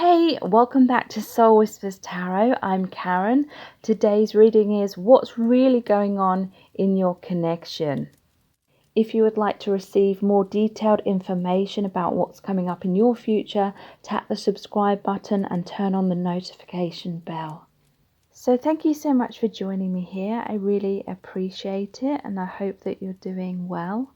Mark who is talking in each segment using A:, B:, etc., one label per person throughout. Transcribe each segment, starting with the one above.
A: Hey, welcome back to Soul Whispers Tarot. I'm Karen. Today's reading is what's really going on in your connection. If you would like to receive more detailed information about what's coming up in your future, tap the subscribe button and turn on the notification bell. So thank you so much for joining me here. I really appreciate it and I hope that you're doing well.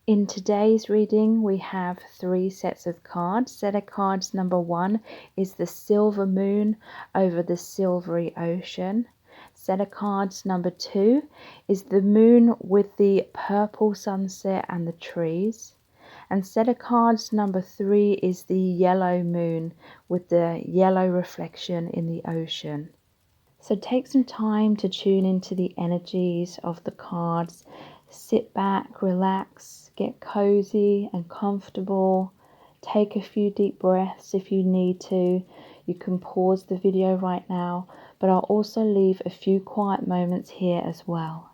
A: In today's reading, we have 3 sets of cards. Set of cards number 1 is the silver moon over the silvery ocean. Set of cards number 2 is the moon with the purple sunset and the trees. And set of cards number 3 is the yellow moon with the yellow reflection in the ocean. So take some time to tune into the energies of the cards. Sit back, relax, get cozy and comfortable. Take a few deep breaths if you need to. You can pause the video right now, but I'll also leave a few quiet moments here as well.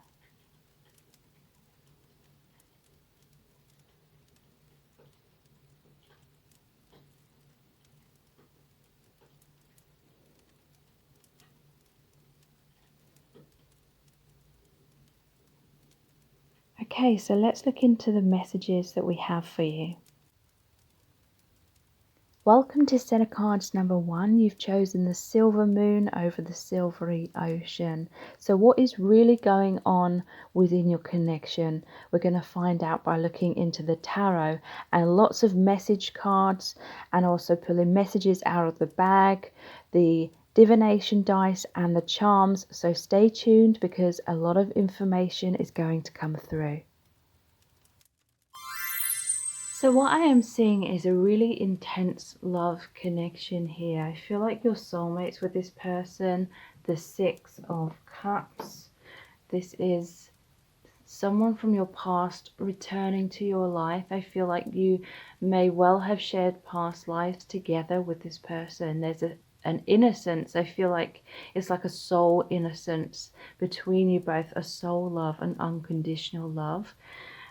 A: Okay, so let's look into the messages that we have for you. Welcome to set of cards number 1. You've chosen the silver moon over the silvery ocean. So what is really going on within your connection? We're going to find out by looking into the tarot and lots of message cards, and also pulling messages out of the bag, the divination dice and the charms. So stay tuned because a lot of information is going to come through. So what I am seeing is a really intense love connection here. I feel like you're soulmates with this person. The 6 of Cups. This is someone from your past returning to your life. I feel like you may well have shared past lives together with this person. There's an innocence. I feel like it's like a soul innocence between you both, a soul love, an unconditional love.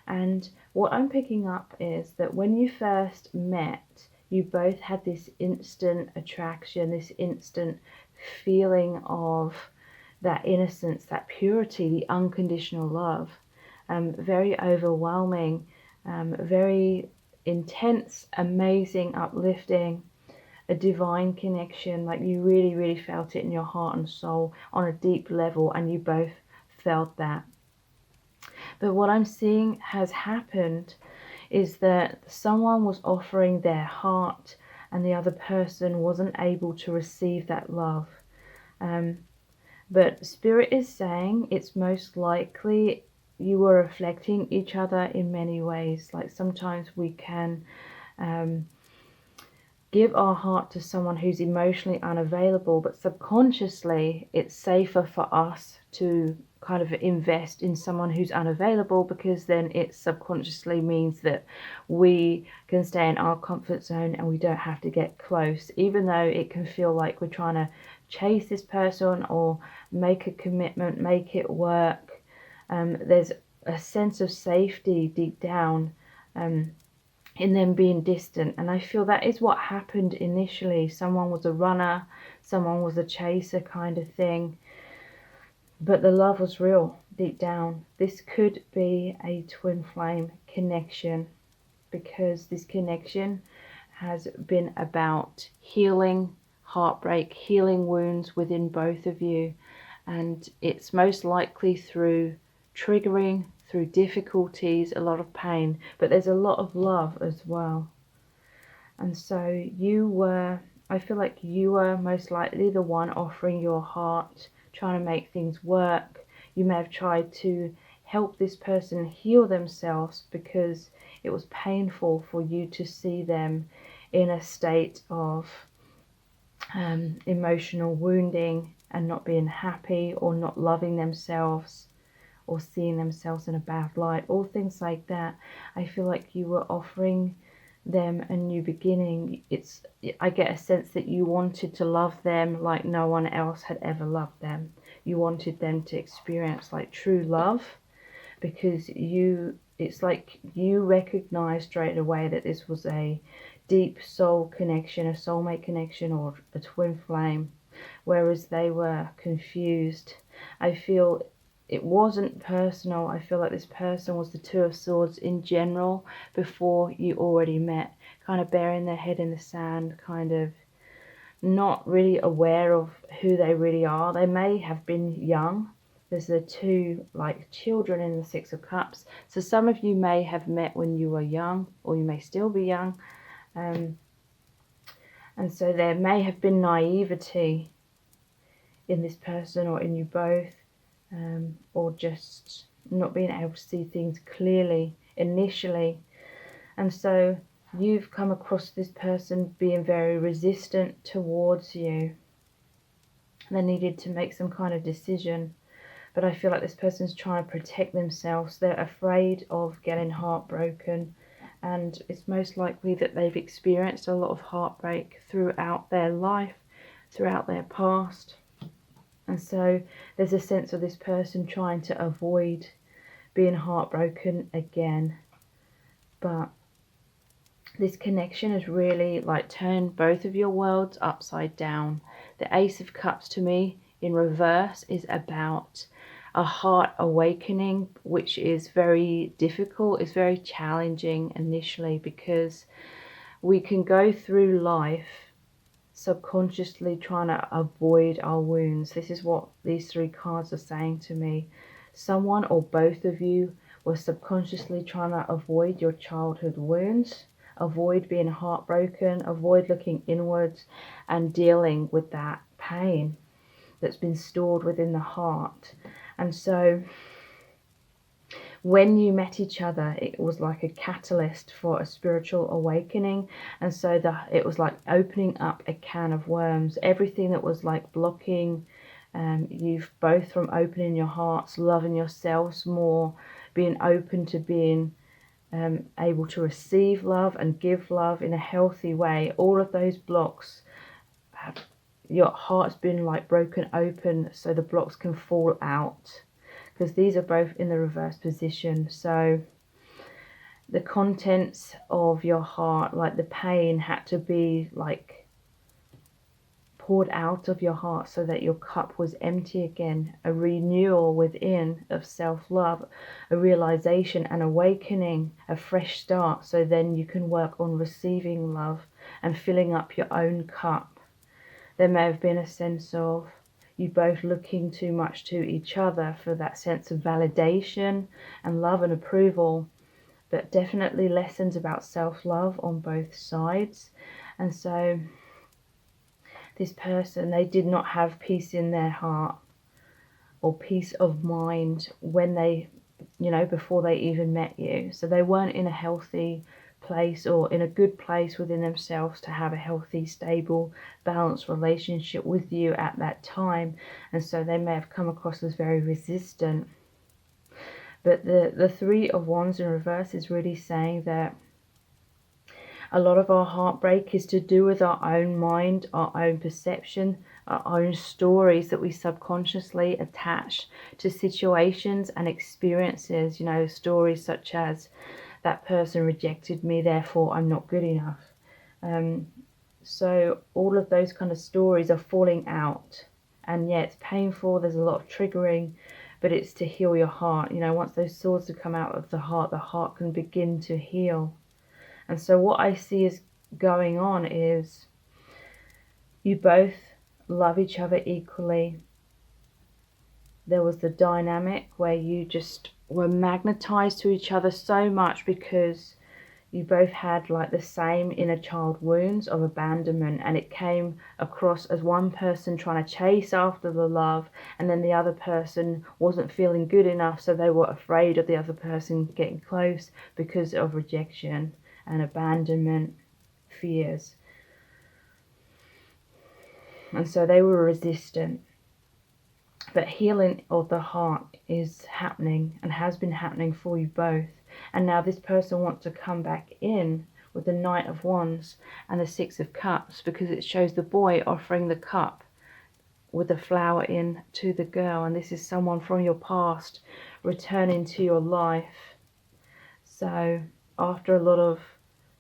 A: And what I'm picking up is that when you first met, you both had this instant attraction, this instant feeling of that innocence, that purity, the unconditional love. Very overwhelming, very intense, amazing, uplifting, a divine connection. Like you really, really felt it in your heart and soul on a deep level, and you both felt that. But what I'm seeing has happened is that someone was offering their heart and the other person wasn't able to receive that love. But Spirit is saying it's most likely you were reflecting each other in many ways. Like sometimes we can give our heart to someone who's emotionally unavailable, but subconsciously it's safer for us to kind of invest in someone who's unavailable, because then it subconsciously means that we can stay in our comfort zone and we don't have to get close, even though it can feel like we're trying to chase this person or make a commitment, make it work. There's a sense of safety deep down in them being distant, and I feel that is what happened initially. Someone was a runner, someone was a chaser kind of thing, but the love was real deep down. This could be a twin flame connection, because this connection has been about healing heartbreak, healing wounds within both of you, and it's most likely through triggering, through difficulties, a lot of pain, but there's a lot of love as well. And so I feel like you were most likely the one offering your heart, trying to make things work. You may have tried to help this person heal themselves because it was painful for you to see them in a state of emotional wounding and not being happy or not loving themselves or seeing themselves in a bad light, all things like that. I feel like you were offering them a new beginning. I get a sense that you wanted to love them like no one else had ever loved them. You wanted them to experience like true love, because it's like you recognized straight away that this was a deep soul connection, a soulmate connection, or a twin flame, whereas they were confused. I feel it wasn't personal. I feel like this person was the Two of Swords in general before you already met, kind of burying their head in the sand, kind of not really aware of who they really are. They may have been young. There's the two like children in the Six of Cups. So some of you may have met when you were young, or you may still be young. And so there may have been naivety in this person or in you both, or just not being able to see things clearly initially. And so you've come across this person being very resistant towards you. They needed to make some kind of decision, but I feel like this person's trying to protect themselves. They're afraid of getting heartbroken, and it's most likely that they've experienced a lot of heartbreak throughout their life, throughout their past. And so there's a sense of this person trying to avoid being heartbroken again. But this connection has really like turned both of your worlds upside down. The Ace of Cups to me in reverse is about a heart awakening, which is very difficult. It's very challenging initially, because we can go through life subconsciously trying to avoid our wounds. This is what these three cards are saying to me. Someone or both of you were subconsciously trying to avoid your childhood wounds, avoid being heartbroken, avoid looking inwards and dealing with that pain that's been stored within the heart. And so when you met each other, it was like a catalyst for a spiritual awakening. And so it was like opening up a can of worms. Everything that was like blocking you've both from opening your hearts, loving yourselves more, being open to being able to receive love and give love in a healthy way. All of those blocks, your heart's been like broken open so the blocks can fall out, because these are both in the reverse position. So the contents of your heart, like the pain, had to be like poured out of your heart so that your cup was empty again. A renewal within of self-love, a realization, an awakening, a fresh start, so then you can work on receiving love and filling up your own cup. There may have been a sense of you both looking too much to each other for that sense of validation and love and approval, but definitely lessons about self-love on both sides. And so this person, they did not have peace in their heart or peace of mind when they, before they even met you. So they weren't in a healthy place or in a good place within themselves to have a healthy, stable, balanced relationship with you at that time. And so they may have come across as very resistant. But the Three of Wands in reverse is really saying that a lot of our heartbreak is to do with our own mind, our own perception, our own stories that we subconsciously attach to situations and experiences. Stories such as, that person rejected me, therefore I'm not good enough. So all of those kind of stories are falling out. And yeah, it's painful, there's a lot of triggering, but it's to heal your heart. Once those swords have come out of the heart can begin to heal. And so what I see is going on is you both love each other equally. There was the dynamic where you just were magnetized to each other so much because you both had like the same inner child wounds of abandonment, and it came across as one person trying to chase after the love, and then the other person wasn't feeling good enough, so they were afraid of the other person getting close because of rejection and abandonment fears. And so they were resistant. But healing of the heart is happening and has been happening for you both. And now this person wants to come back in with the Knight of Wands and the Six of Cups, because it shows the boy offering the cup with the flower in to the girl. And this is someone from your past returning to your life. So after a lot of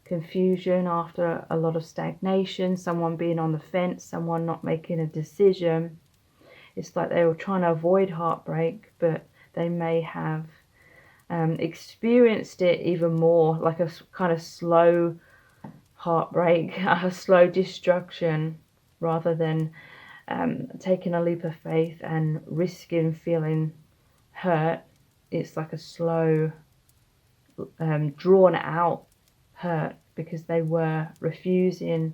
A: confusion, after a lot of stagnation, someone being on the fence, someone not making a decision. It's like they were trying to avoid heartbreak, but they may have experienced it even more, like a kind of slow heartbreak, a slow destruction, rather than taking a leap of faith and risking feeling hurt. It's like a slow, drawn out hurt, because they were refusing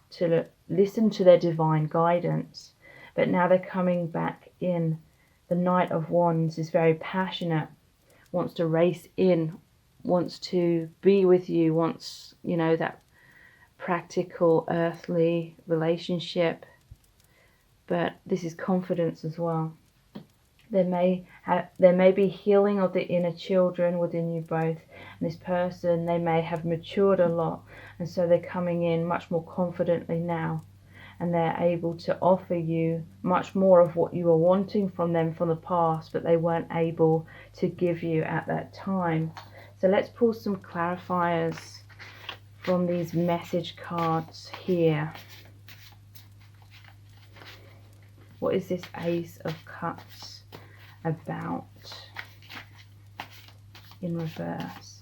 A: to listen to their divine guidance. But now they're coming back in. The Knight of Wands is very passionate, wants to race in, wants to be with you, wants, you know, that practical earthly relationship. But this is confidence as well. There may be healing of the inner children within you both. And this person, they may have matured a lot, and so they're coming in much more confidently now, and they're able to offer you much more of what you were wanting from them from the past, but they weren't able to give you at that time. So let's pull some clarifiers from these message cards here. What is this Ace of Cups about in reverse?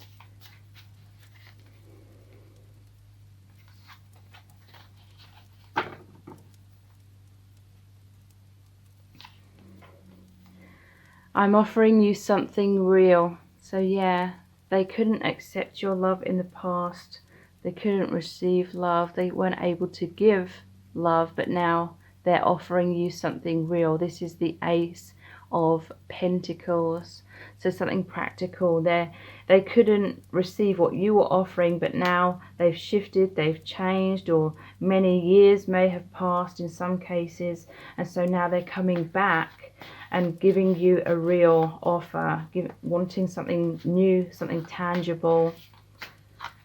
A: I'm offering you something real. So yeah, they couldn't accept your love in the past. They couldn't receive love. They weren't able to give love, but now they're offering you something real. This is the Ace of Pentacles. So something practical. They couldn't receive what you were offering, but now they've shifted, they've changed, or many years may have passed in some cases, and so now they're coming back and giving you a real offer, wanting something new, something tangible.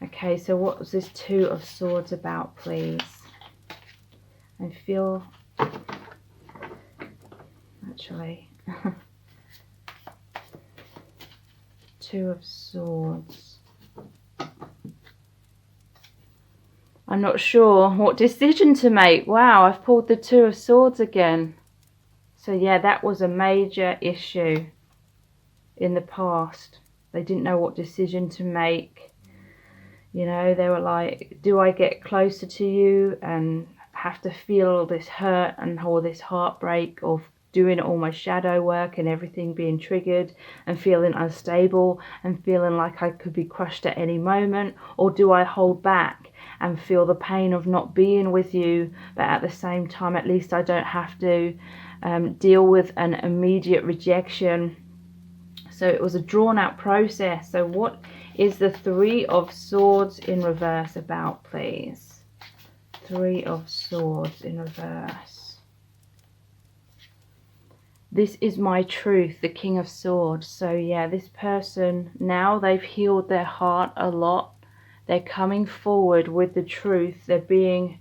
A: Okay, so what was this Two of Swords about, please? I feel, actually, Two of Swords. I'm not sure what decision to make. Wow, I've pulled the Two of Swords again. So yeah, that was a major issue in the past. They didn't know what decision to make. You know, they were like, do I get closer to you and have to feel all this hurt and all this heartbreak of doing all my shadow work and everything being triggered and feeling unstable and feeling like I could be crushed at any moment? Or do I hold back and feel the pain of not being with you, but at the same time, at least I don't have to deal with an immediate rejection? So it was a drawn out process. So what is the Three of Swords in reverse about, please? Three of Swords in reverse. This is my truth, the King of Swords. So yeah, this person, now they've healed their heart a lot. They're coming forward with the truth. They're being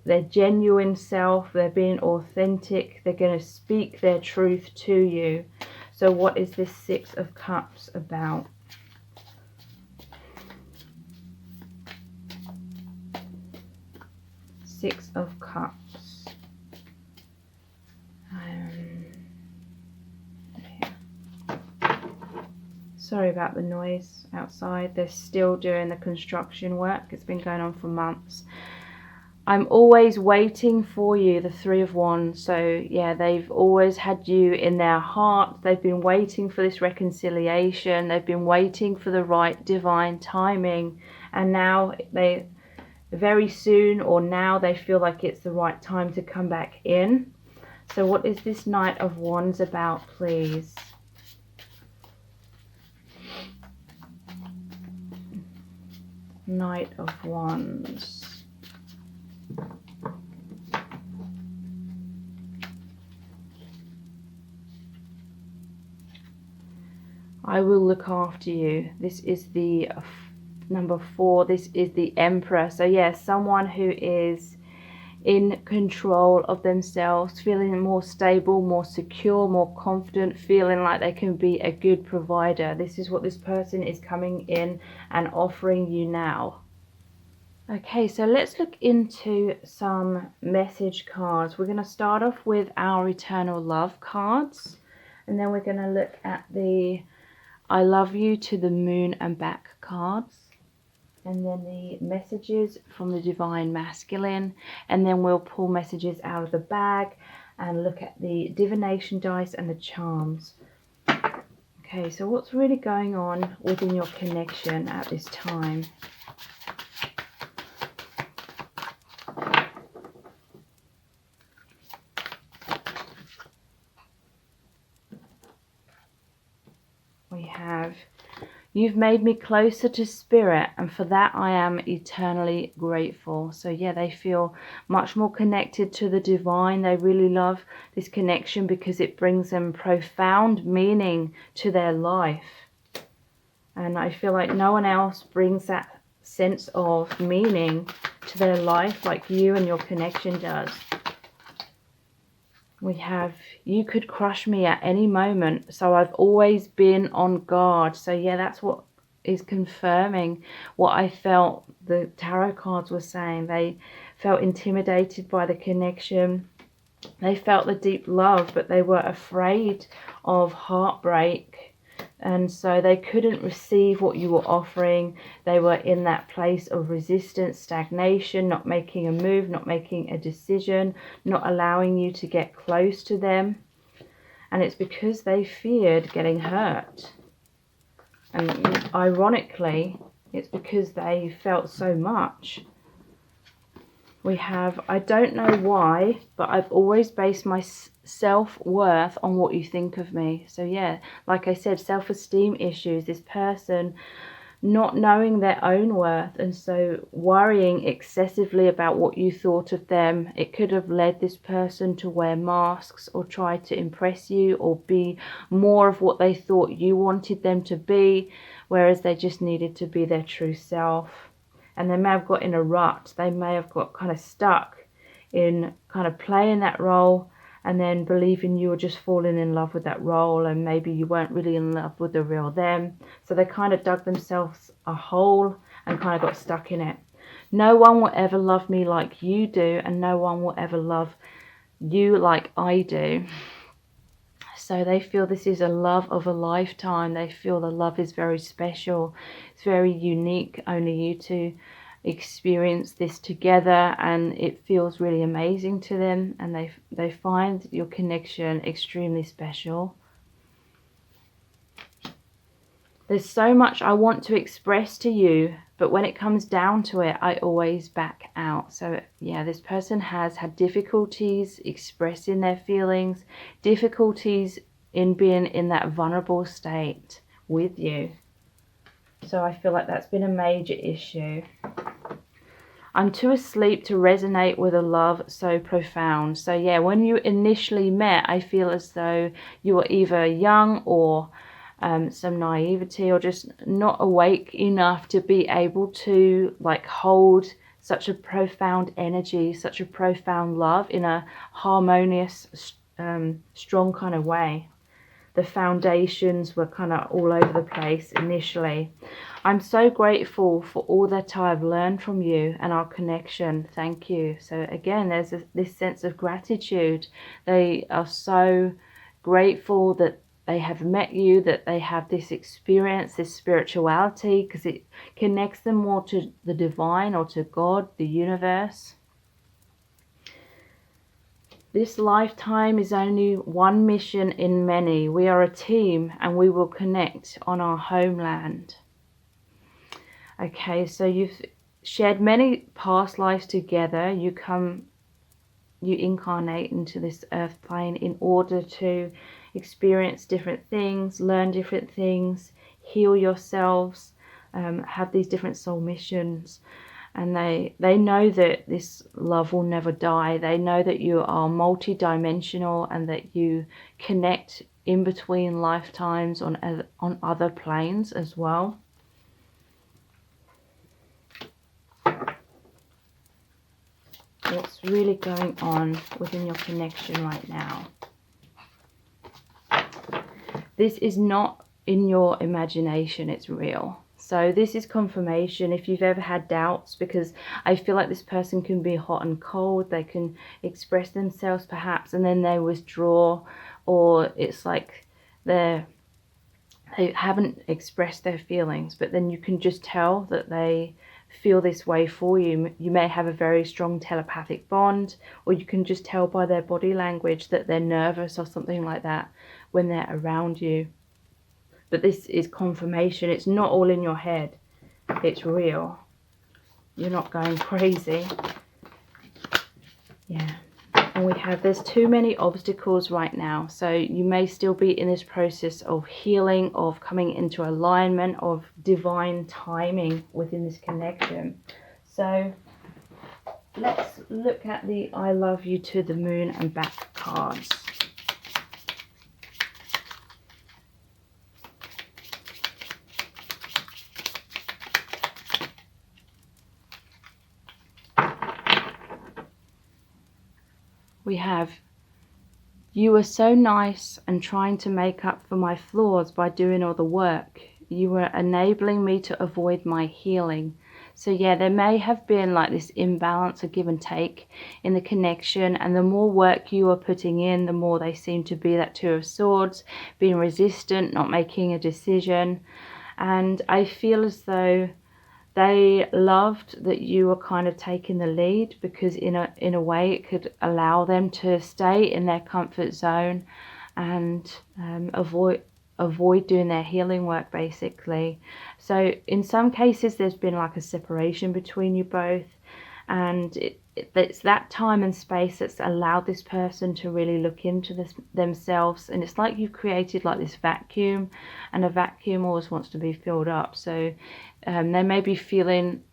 A: their genuine self. They're being authentic. They're going to speak their truth to you. So what is this Six of Cups about? Six of Cups. Sorry about the noise outside. They're still doing the construction work. It's been going on for months. I'm always waiting for you, the Three of Wands. So yeah, they've always had you in their heart. They've been waiting for this reconciliation. They've been waiting for the right divine timing. And now they, very soon, or now they feel like it's the right time to come back in. So what is this Knight of Wands about, please? Knight of Wands. I will look after you. This is the number 4. This is the Emperor. So yeah, someone who is in control of themselves, feeling more stable, more secure, more confident, feeling like they can be a good provider. This is what this person is coming in and offering you now. Okay, so let's look into some message cards. We're going to start off with our Eternal Love cards, and then we're going to look at the I Love You to the Moon and Back cards, and then the messages from the Divine Masculine, and then we'll pull messages out of the bag and look at the divination dice and the charms. Okay, so what's really going on within your connection at this time? We have, you've made me closer to spirit, and for that I am eternally grateful. So yeah, they feel much more connected to the divine. They really love this connection because it brings them profound meaning to their life. And I feel like no one else brings that sense of meaning to their life like you and your connection does. We have, you could crush me at any moment, so I've always been on guard. So yeah, that's what is confirming what I felt the tarot cards were saying. They felt intimidated by the connection. They felt the deep love, but they were afraid of heartbreak. And so they couldn't receive what you were offering. They were in that place of resistance, stagnation, not making a move, not making a decision, not allowing you to get close to them. And it's because they feared getting hurt. And ironically, it's because they felt so much. We have, I don't know why, but I've always based my self-worth on what you think of me. So yeah, like I said, self-esteem issues, this person not knowing their own worth, and so worrying excessively about what you thought of them. It could have led this person to wear masks or try to impress you or be more of what they thought you wanted them to be, whereas they just needed to be their true self. And they may have got in a rut. They may have got kind of stuck in kind of playing that role and then believing you were just falling in love with that role, and maybe you weren't really in love with the real them. So they kind of dug themselves a hole and kind of got stuck in it. No one will ever love me like you do, and no one will ever love you like I do. So they feel this is a love of a lifetime. They feel the love is very special. It's very unique. Only you two experience this together, and it feels really amazing to them. And they find your connection extremely special. There's so much I want to express to you, but when it comes down to it, I always back out. So yeah, this person has had difficulties expressing their feelings, difficulties in being in that vulnerable state with you. So I feel like that's been a major issue. I'm too asleep to resonate with a love so profound. So yeah, when you initially met, I feel as though you were either young or some naivety, or just not awake enough to be able to like hold such a profound energy, such a profound love in a harmonious, strong kind of way. The foundations were kind of all over the place initially. I'm so grateful for all that I've learned from you and our connection. Thank you. So again, there's this sense of gratitude. They are so grateful that they have met you, that they have this experience, this spirituality, because it connects them more to the divine or to God, the universe. This lifetime is only one mission in many. We are a team and we will connect on our homeland. Okay, so you've shared many past lives together. You incarnate into this earth plane in order to experience different things, learn different things, heal yourselves, have these different soul missions. And they know that this love will never die. They know that you are multi-dimensional and that you connect in between lifetimes on other planes as well. What's really going on within your connection right now? This is not in your imagination, it's real. So this is confirmation if you've ever had doubts, because I feel like this person can be hot and cold. They can express themselves perhaps and then they withdraw, or it's like they haven't expressed their feelings, but then you can just tell that they feel this way for you. You may have a very strong telepathic bond, or you can just tell by their body language that they're nervous or something like that when they're around you. But this is confirmation. It's not all in your head. It's real. You're not going crazy. Yeah. And we have, there's too many obstacles right now. So you may still be in this process of healing, of coming into alignment, of divine timing within this connection. So let's look at the I love you to the moon and back cards. We have, you were so nice and trying to make up for my flaws by doing all the work. You were enabling me to avoid my healing. So yeah, there may have been like this imbalance, a give and take in the connection, and the more work you are putting in, the more they seem to be that Two of Swords, being resistant, not making a decision. And I feel as though they loved that you were kind of taking the lead, because in a way it could allow them to stay in their comfort zone and avoid doing their healing work basically. So in some cases there's been like a separation between you both, and it's that time and space that's allowed this person to really look into this themselves. And it's like you've created like this vacuum, and a vacuum always wants to be filled up. So they may be feeling,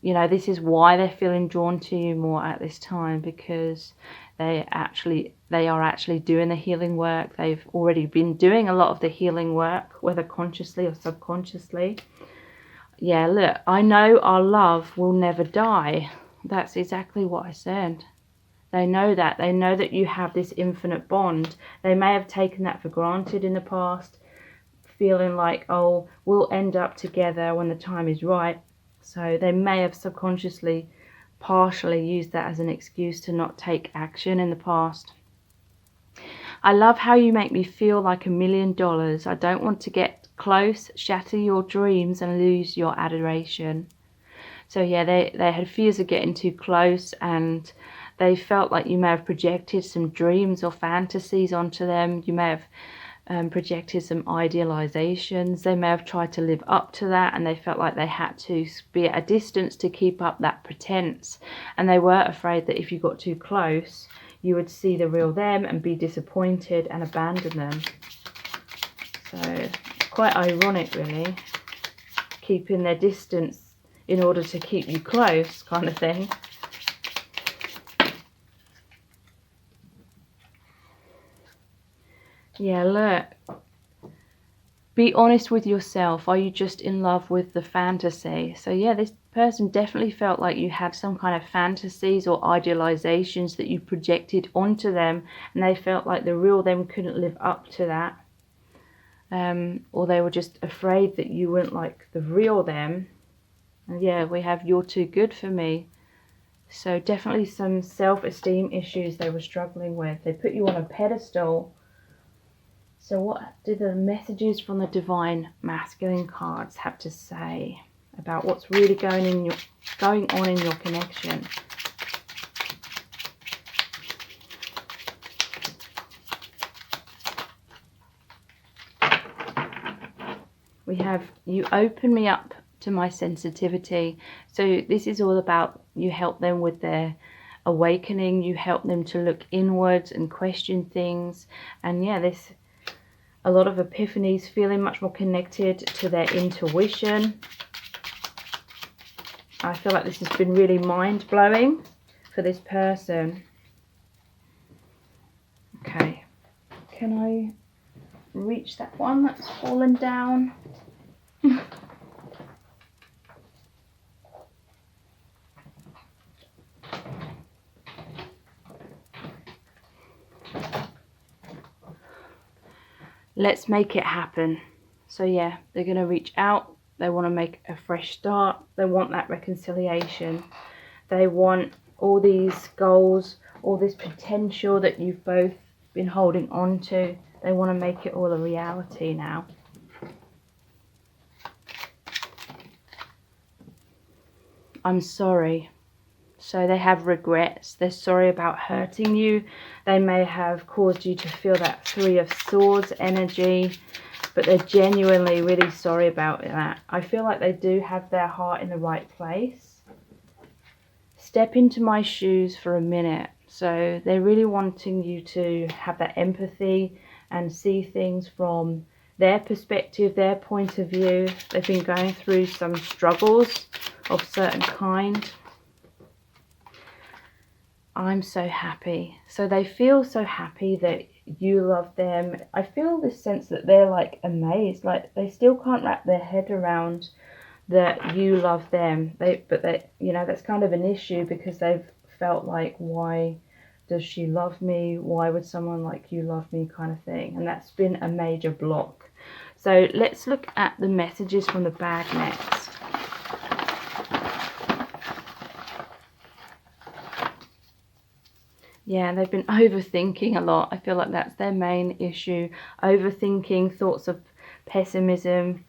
A: you know, this is why they're feeling drawn to you more at this time, because they are actually doing the healing work. They've already been doing a lot of the healing work, whether consciously or subconsciously. Yeah, look, I know our love will never die. That's exactly what I said. They know that. They know that you have this infinite bond. They may have taken that for granted in the past, feeling like, oh, we'll end up together when the time is right. So they may have subconsciously partially used that as an excuse to not take action in the past. I love how you make me feel like $1 million. I don't want to get close, shatter your dreams and lose your adoration. So yeah, they had fears of getting too close, and they felt like you may have projected some dreams or fantasies onto them. You may have projected some idealizations. They may have tried to live up to that, and they felt like they had to be at a distance to keep up that pretense. And they were afraid that if you got too close, you would see the real them and be disappointed and abandon them. So quite ironic really, keeping their distance in order to keep you close, kind of thing. Yeah, look, be honest with yourself. Are you just in love with the fantasy? So yeah, this person definitely felt like you had some kind of fantasies or idealizations that you projected onto them, and they felt like the real them couldn't live up to that. Or they were just afraid that you weren't like the real them. And yeah, we have you're too good for me. So definitely some self-esteem issues they were struggling with. They put you on a pedestal. So what do the messages from the Divine Masculine cards have to say about what's really going on in your connection? We have, you open me up to my sensitivity. So this is all about, you help them with their awakening. You help them to look inwards and question things. And yeah, this, a lot of epiphanies, feeling much more connected to their intuition. I feel like this has been really mind-blowing for this person. Okay, can I reach that one that's fallen down? Let's make it happen. So yeah, they're going to reach out They want to make a fresh start. They want that reconciliation. They want all these goals, all this potential that you've both been holding on to. They want to make it all a reality now. I'm sorry. So they have regrets. They're sorry about hurting you. They may have caused you to feel that Three of Swords energy, but they're genuinely really sorry about that. I feel like they do have their heart in the right place. Step into my shoes for a minute. So they're really wanting you to have that empathy and see things from their perspective, their point of view. They've been going through some struggles of certain kind. I'm so happy. So they feel so happy that you love them. I feel this sense that they're like amazed, like they still can't wrap their head around that you love them. But you know, that's kind of an issue because they've felt like, why does she love me? Why would someone like you love me, kind of thing. And that's been a major block. So let's look at the messages from the bag next. Yeah, they've been overthinking a lot. I feel like that's their main issue. Overthinking, thoughts of pessimism,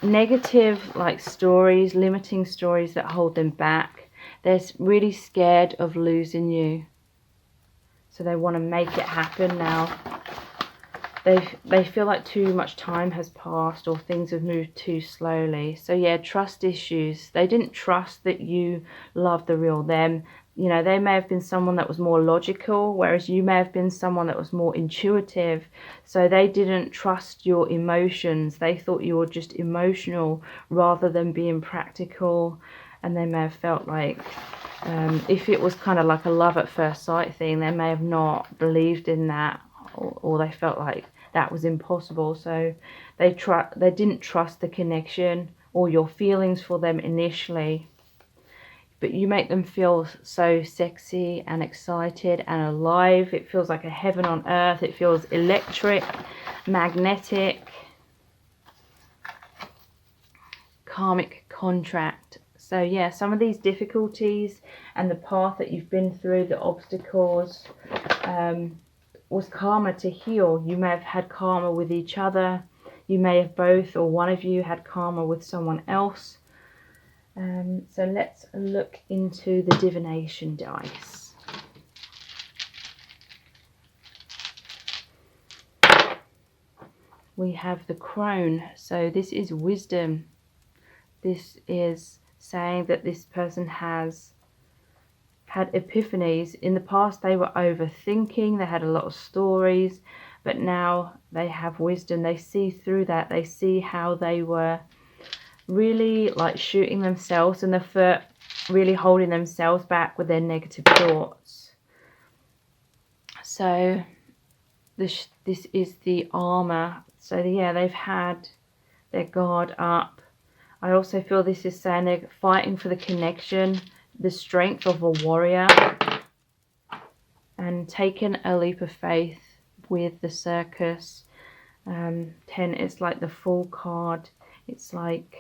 A: negative like stories, limiting stories that hold them back. They're really scared of losing you. So they want to make it happen now. They feel like too much time has passed or things have moved too slowly. So yeah, trust issues. They didn't trust that you love the real them. You know, they may have been someone that was more logical, whereas you may have been someone that was more intuitive. So they didn't trust your emotions. They thought you were just emotional rather than being practical. And they may have felt like if it was kind of like a love at first sight thing, they may have not believed in that, or they felt like that was impossible. So they didn't trust the connection or your feelings for them initially. But you make them feel so sexy and excited and alive. It feels like a heaven on earth. It feels electric, magnetic, karmic contract. So yeah, some of these difficulties and the path that you've been through, the obstacles, was karma to heal. You may have had karma with each other. You may have both or one of you had karma with someone else. So let's look into the divination dice. We have the crone. So this is wisdom. This is saying that this person has had epiphanies. In the past they were overthinking, they had a lot of stories, but now they have wisdom. They see through that. They see how they were really like shooting themselves in the foot, really holding themselves back with their negative thoughts. So this is the armor. So yeah, they've had their guard up. I also feel this is saying they're fighting for the connection, the strength of a warrior, and taking a leap of faith with the circus. 10, it's like the Fool card. It's like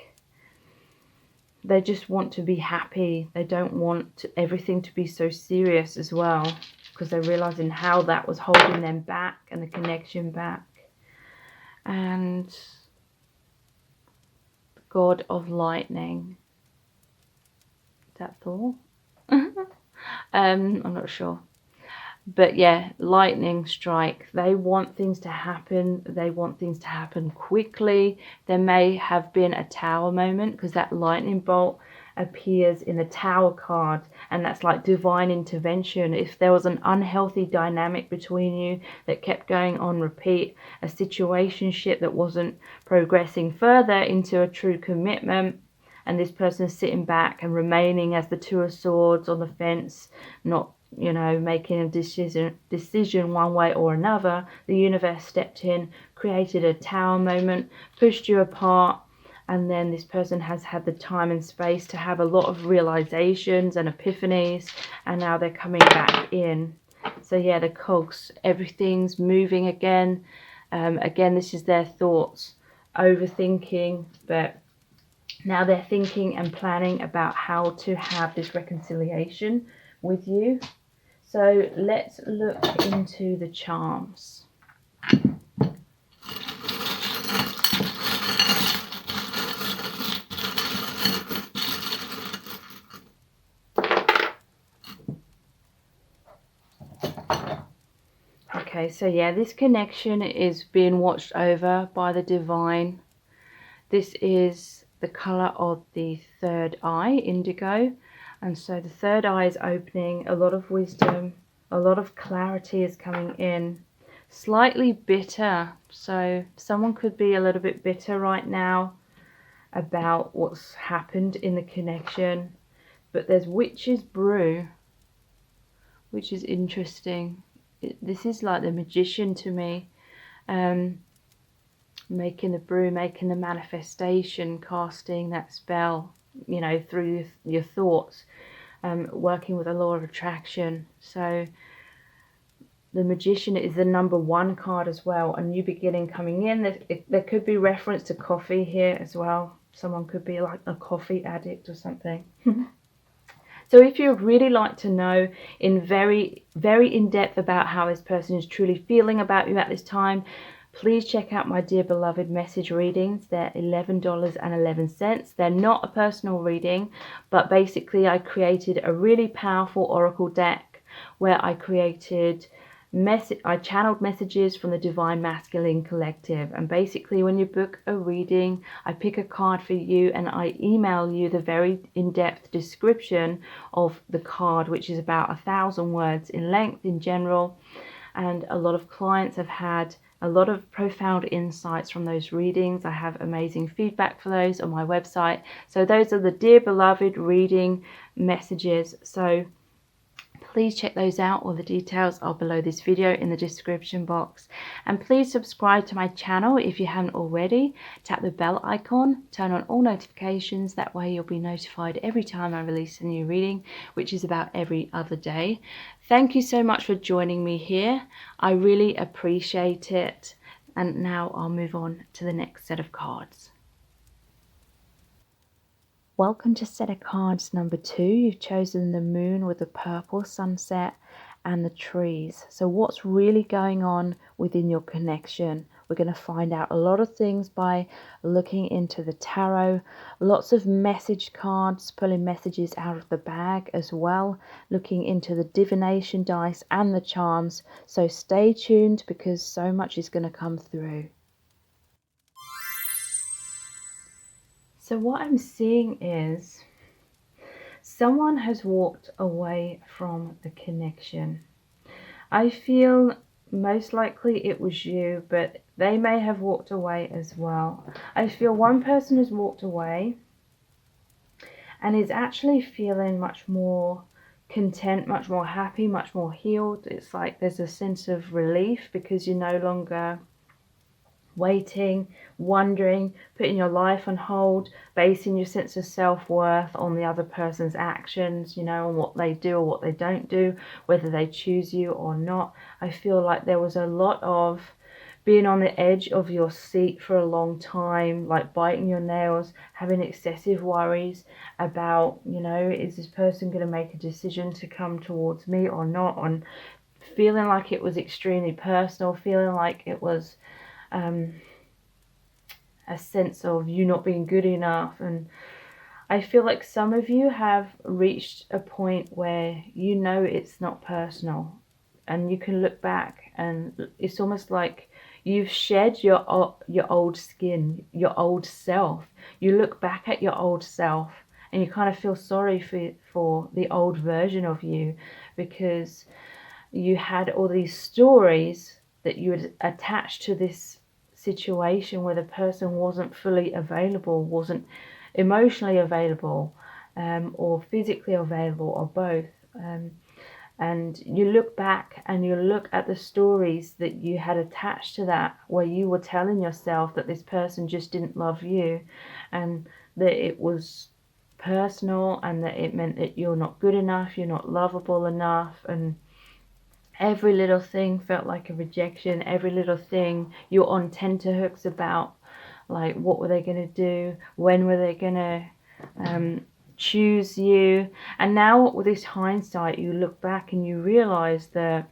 A: they just want to be happy. They don't want everything to be so serious as well, because they're realizing how that was holding them back and the connection back. And God of Lightning. Is that Thor? I'm not sure. But yeah, lightning strike. They want things to happen. They want things to happen quickly. There may have been a tower moment because that lightning bolt appears in the tower card, and that's like divine intervention. If there was an unhealthy dynamic between you that kept going on repeat, a situationship that wasn't progressing further into a true commitment, and this person is sitting back and remaining as the Two of Swords on the fence, not, you know, making a decision one way or another, the universe stepped in, created a tower moment, pushed you apart, and then this person has had the time and space to have a lot of realizations and epiphanies, and now they're coming back in. So yeah, the cogs, everything's moving again. Again, this is their thoughts, overthinking, but Now they're thinking and planning about how to have this reconciliation with you. So let's look into the charms. Okay, so yeah, this connection is being watched over by the divine. This is the color of the third eye, indigo. And so the third eye is opening, a lot of wisdom, a lot of clarity is coming in. Slightly bitter, so someone could be a little bit bitter right now about what's happened in the connection. But there's witch's brew, which is interesting. This is like the magician to me. Making the brew, making the manifestation, casting that spell, you know, through your thoughts, working with the law of attraction. So the magician is the number 1 card as well, a new beginning coming in. There could be reference to coffee here as well. Someone could be like a coffee addict or something. So if you'd really like to know in very, very in depth about how this person is truly feeling about you at this time, please check out my Dear Beloved message readings. They're $11.11. They're not a personal reading, but basically I created a really powerful oracle deck where I channeled messages from the Divine Masculine Collective. And basically when you book a reading, I pick a card for you and I email you the very in-depth description of the card, which is about 1,000 words in length in general. And a lot of clients have had a lot of profound insights from those readings. I have amazing feedback for those on my website. So those are the Dear Beloved reading messages. So please check those out. All the details are below this video in the description box. And please subscribe to my channel if you haven't already. Tap the bell icon, turn on all notifications. That way you'll be notified every time I release a new reading, which is about every other day. Thank you so much for joining me here. I really appreciate it. And now I'll move on to the next set of cards. Welcome to set of cards number 2. You've chosen the moon with the purple sunset and the trees. So what's really going on within your connection? We're going to find out a lot of things by looking into the tarot. Lots of message cards, pulling messages out of the bag as well. Looking into the divination dice and the charms. So stay tuned because so much is going to come through. So what I'm seeing is someone has walked away from the connection. I feel most likely it was you, but they may have walked away as well. I feel one person has walked away and is actually feeling much more content, much more happy, much more healed. It's like there's a sense of relief because you're no longer waiting, wondering, putting your life on hold, basing your sense of self-worth on the other person's actions, you know, on what they do or what they don't do, whether they choose you or not. I feel like there was a lot of being on the edge of your seat for a long time, like biting your nails, having excessive worries about, you know, is this person going to make a decision to come towards me or not, and feeling like it was extremely personal, feeling like it was a sense of you not being good enough. And I feel like some of you have reached a point where you know it's not personal and you can look back and it's almost like you've shed your old skin, your old self. You look back at your old self and you kind of feel sorry for the old version of you because you had all these stories that you had attached to this situation where the person wasn't fully available, wasn't emotionally available, or physically available, or both. And you look back and you look at the stories that you had attached to that, where you were telling yourself that this person just didn't love you and that it was personal and that it meant that you're not good enough, you're not lovable enough, and every little thing felt like a rejection. Every little thing you're on tenterhooks about, Like, what were they going to do? When were they going to choose you? And now with this hindsight, you look back and you realize that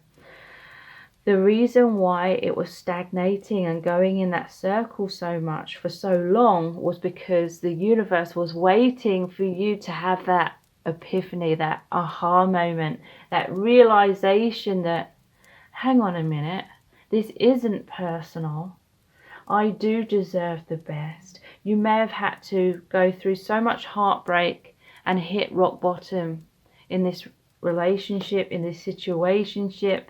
A: the reason why it was stagnating and going in that circle so much for so long was because the universe was waiting for you to have that epiphany, that aha moment, that realization that, hang on a minute, this isn't personal. I do deserve the best. You may have had to go through so much heartbreak and hit rock bottom in this relationship, in this situationship.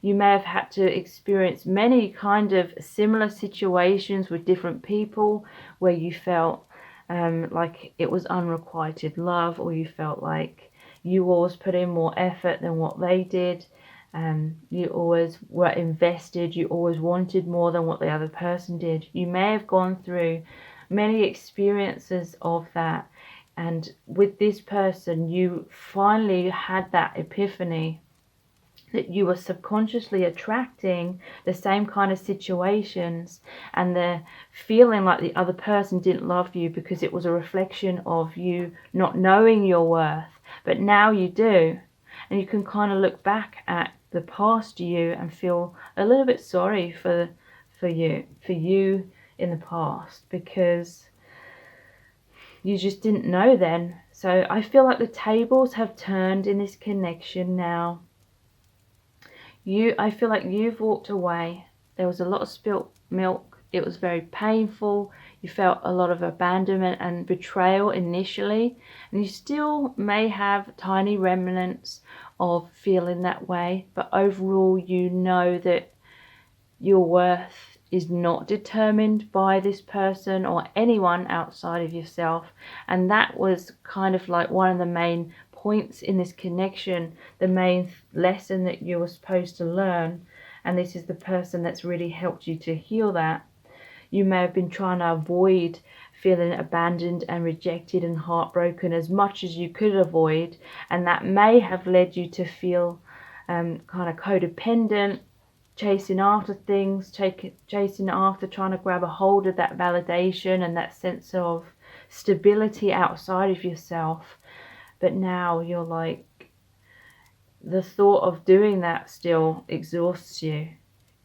A: You may have had to experience many kind of similar situations with different people where you felt like it was unrequited love, or you felt like you always put in more effort than what they did. You always were invested, you always wanted more than what the other person did. You may have gone through many experiences of that, and with this person you finally had that epiphany that you were subconsciously attracting the same kind of situations, and the feeling like the other person didn't love you because it was a reflection of you not knowing your worth. But now you do, and you can kind of look back at the past you and feel a little bit sorry for you in the past, because you just didn't know then. So I feel like the tables have turned in this connection now. I feel like you've walked away. There was a lot of spilt milk. It was very painful. You felt a lot of abandonment and betrayal initially, and you still may have tiny remnants of feeling that way, but overall you know that your worth is not determined by this person or anyone outside of yourself. And that was kind of like one of the main points in this connection, the main lesson that you were supposed to learn. And this is the person that's really helped you to heal that. You may have been trying to avoid feeling abandoned and rejected and heartbroken as much as you could avoid, and that may have led you to feel kind of codependent, chasing after things, chasing after trying to grab a hold of that validation and that sense of stability outside of yourself. But now you're like, the thought of doing that still exhausts you.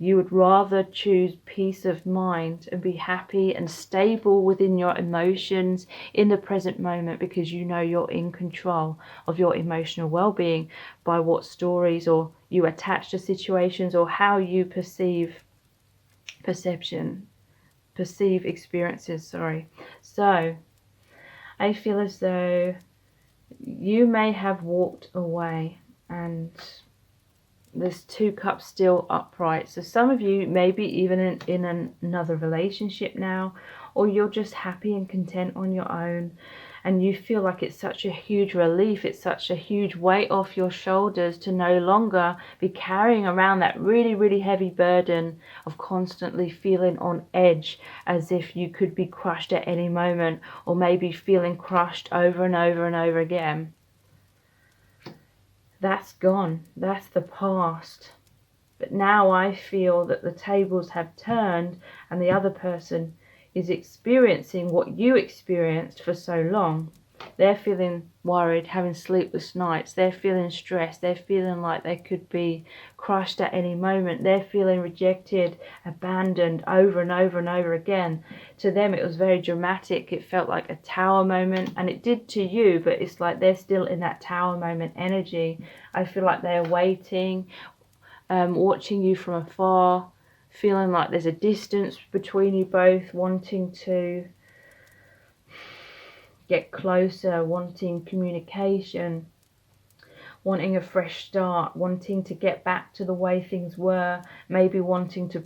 A: You would rather choose peace of mind and be happy and stable within your emotions in the present moment, because you know you're in control of your emotional well-being by what stories or you attach to situations, or how you perceive experiences. So I feel as though you may have walked away, and there's 2 cups still upright. So some of you may be even in another relationship now, or you're just happy and content on your own, and you feel like it's such a huge relief, it's such a huge weight off your shoulders to no longer be carrying around that really, really heavy burden of constantly feeling on edge, as if you could be crushed at any moment, or maybe feeling crushed over and over and over again. That's gone. That's the past. But now I feel that the tables have turned, and the other person is experiencing what you experienced for so long. They're feeling worried, having sleepless nights. They're feeling stressed. They're feeling like they could be crushed at any moment. They're feeling rejected, abandoned over and over and over again. To them, it was very dramatic. It felt like a tower moment, and it did to you, but it's like they're still in that tower moment energy. I feel like they're waiting, watching you from afar, feeling like there's a distance between you both, wanting to get closer, wanting communication, wanting a fresh start, wanting to get back to the way things were, maybe wanting to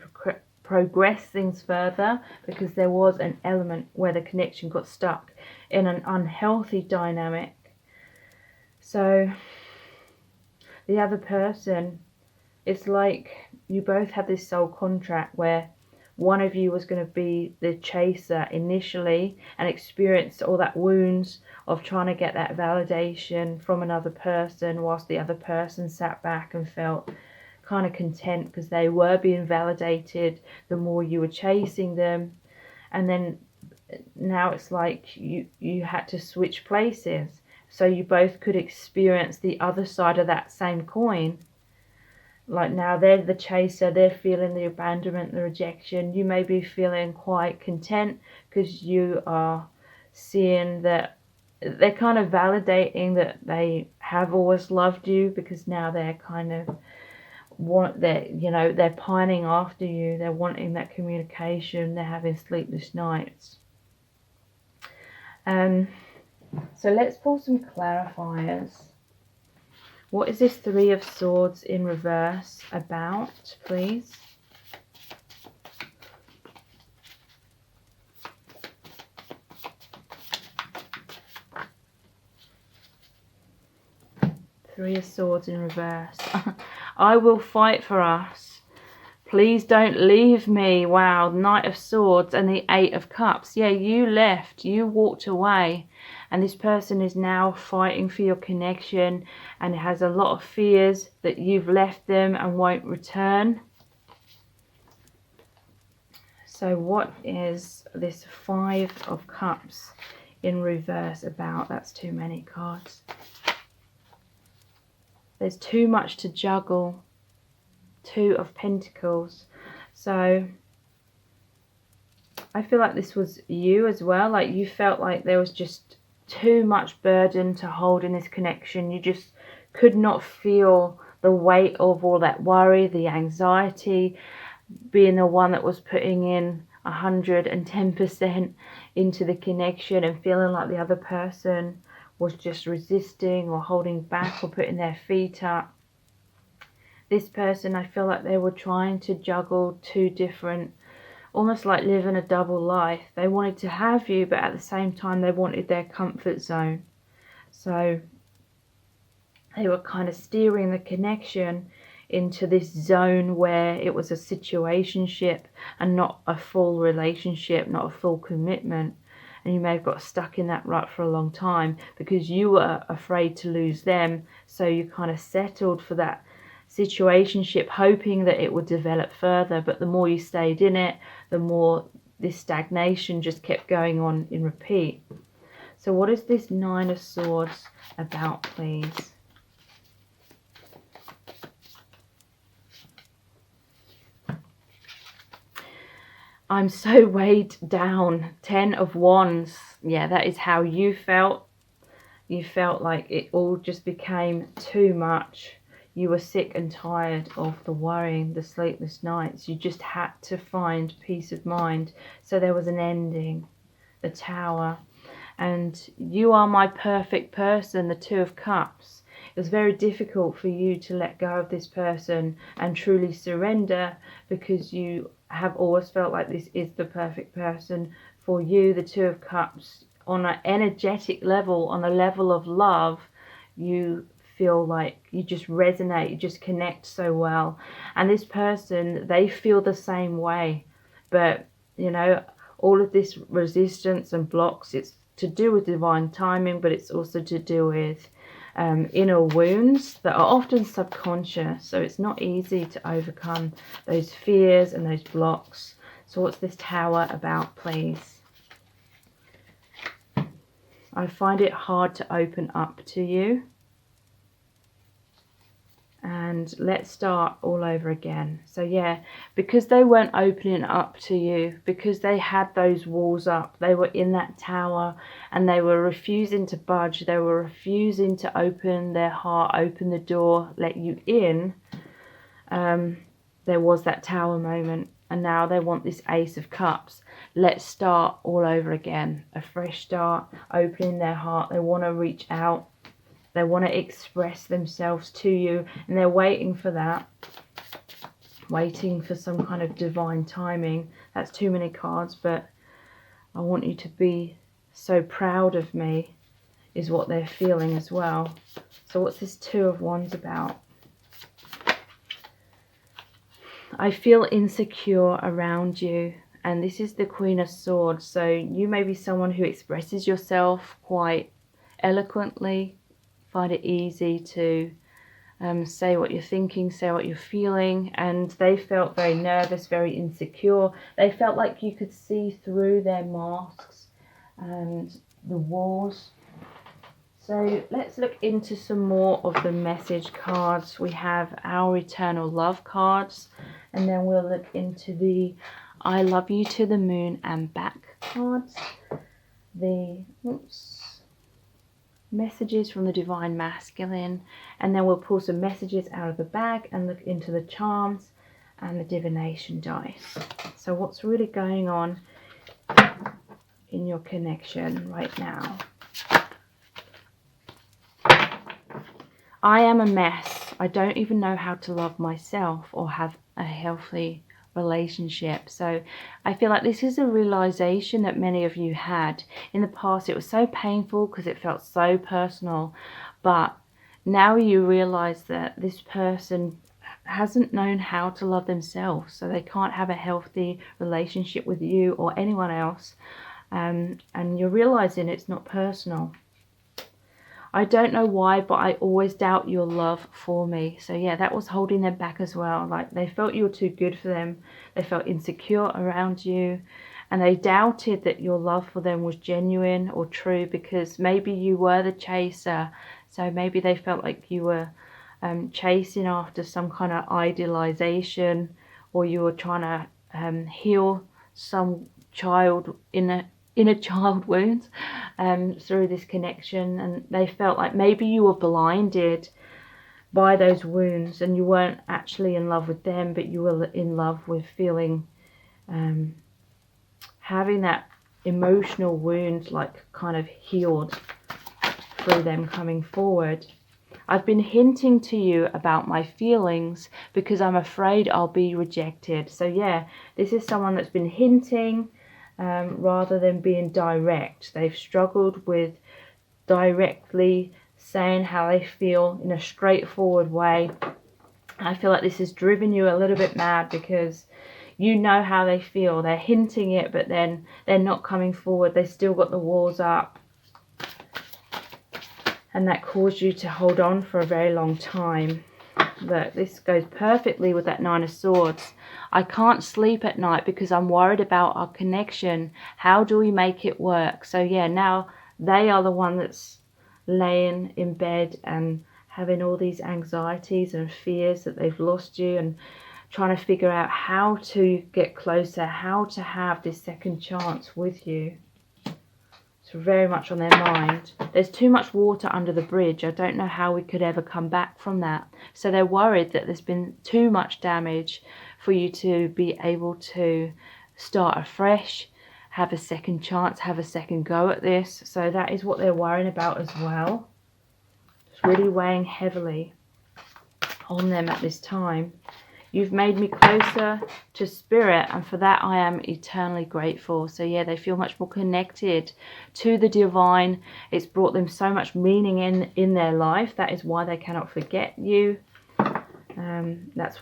A: progress things further, because there was an element where the connection got stuck in an unhealthy dynamic. So the other person, it's like you both had this soul contract where one of you was going to be the chaser initially and experience all that wounds of trying to get that validation from another person, whilst the other person sat back and felt kind of content because they were being validated the more you were chasing them. and then now it's like you had to switch places so you both could experience the other side of that same coin. Like now they're the chaser, they're feeling the abandonment, the rejection. You may be feeling quite content because you are seeing that they're kind of validating that they have always loved you, because now they're kind of they're pining after you, they're wanting that communication, they're having sleepless nights. So let's pull some clarifiers. What is this Three of Swords in reverse about, please? Three of Swords in reverse. I will fight for us. Please don't leave me. Wow, Knight of Swords and the Eight of Cups. Yeah, you left, you walked away, and this person is now fighting for your connection and has a lot of fears that you've left them and won't return. So what is this Five of Cups in reverse about? That's too many cards. There's too much to juggle. Two of Pentacles. So I feel like this was you as well. Like you felt like there was just too much burden to hold in this connection. You just could not feel the weight of all that worry, the anxiety, being the one that was putting in 110% into the connection and feeling like the other person was just resisting or holding back or putting their feet up. This person, I feel like they were trying to juggle two different, almost like living a double life. They wanted to have you, but at the same time they wanted their comfort zone. So they were kind of steering the connection into this zone where it was a situationship and not a full relationship, not a full commitment. And you may have got stuck in that rut for a long time because you were afraid to lose them. So you kind of settled for that situationship, hoping that it would develop further. But the more you stayed in it, the more this stagnation just kept going on in repeat. So what is this Nine of Swords about, please? I'm so weighed down. 10 of Wands. Yeah, that is how you felt. You felt like it all just became too much. You were sick and tired of the worrying, the sleepless nights. You just had to find peace of mind. So there was an ending. The Tower. And you are my perfect person, the Two of Cups. It was very difficult for you to let go of this person and truly surrender, because you have always felt like this is the perfect person for you. The Two of Cups, on an energetic level, on a level of love, you feel like you just resonate, you just connect so well. And this person, they feel the same way. But, you know, all of this resistance and blocks, it's to do with divine timing, but it's also to do with inner wounds that are often subconscious. So it's not easy to overcome those fears and those blocks. So what's this Tower about, please? I find it hard to open up to you. And let's start all over again. So yeah, because they weren't opening up to you, because they had those walls up, they were in that tower and they were refusing to budge, they were refusing to open their heart, open the door, let you in. There was that Tower moment, and now they want this Ace of Cups. Let's start all over again, a fresh start, opening their heart. They want to reach out. They want to express themselves to you, and they're waiting for that. Waiting for some kind of divine timing. That's too many cards, but I want you to be so proud of me, is what they're feeling as well. So what's this Two of Wands about? I feel insecure around you, and this is the Queen of Swords. So you may be someone who expresses yourself quite eloquently, find it easy to say what you're thinking, say what you're feeling. And they felt very nervous, very insecure. They felt like you could see through their masks and the walls. So let's look into some more of the message cards. We have our Eternal Love cards, and then we'll look into the I Love You to the Moon and Back cards. The messages from the Divine Masculine, and then we'll pull some messages out of the bag and look into the charms and the divination dice. So what's really going on in your connection right now? I am a mess. I don't even know how to love myself or have a healthy relationship. So I feel like this is a realization that many of you had. In the past, it was so painful because it felt so personal. But now you realize that this person hasn't known how to love themselves. So they can't have a healthy relationship with you or anyone else. And you're realizing it's not personal. I don't know why, but I always doubt your love for me. So yeah, that was holding them back as well. Like they felt you were too good for them. They felt insecure around you. And they doubted that your love for them was genuine or true, because maybe you were the chaser. So maybe they felt like you were chasing after some kind of idealization, or you were trying to heal some child inner child wounds through this connection. And they felt like maybe you were blinded by those wounds and you weren't actually in love with them, but you were in love with feeling having that emotional wound like kind of healed through them coming forward. I've been hinting to you about my feelings because I'm afraid I'll be rejected. So yeah, this is someone that's been hinting rather than being direct. They've struggled with directly saying how they feel in a straightforward way. I feel like this has driven you a little bit mad because you know how they feel. They're hinting it, but then they're not coming forward. They've still got the walls up. And that caused you to hold on for a very long time. Look, this goes perfectly with that Nine of Swords. I can't sleep at night because I'm worried about our connection. How do we make it work? So yeah, now they are the one that's laying in bed and having all these anxieties and fears that they've lost you, and trying to figure out how to get closer, how to have this second chance with you. Very much on their mind. There's too much water under the bridge. I don't know how we could ever come back from that. So they're worried that there's been too much damage for you to be able to start afresh, have a second chance, have a second go at this. So that is what they're worrying about as well. It's really weighing heavily on them at this time. You've made me closer to spirit, and for that I am eternally grateful. So yeah, they feel much more connected to the divine. It's brought them so much meaning in their life. That is why they cannot forget you. That's,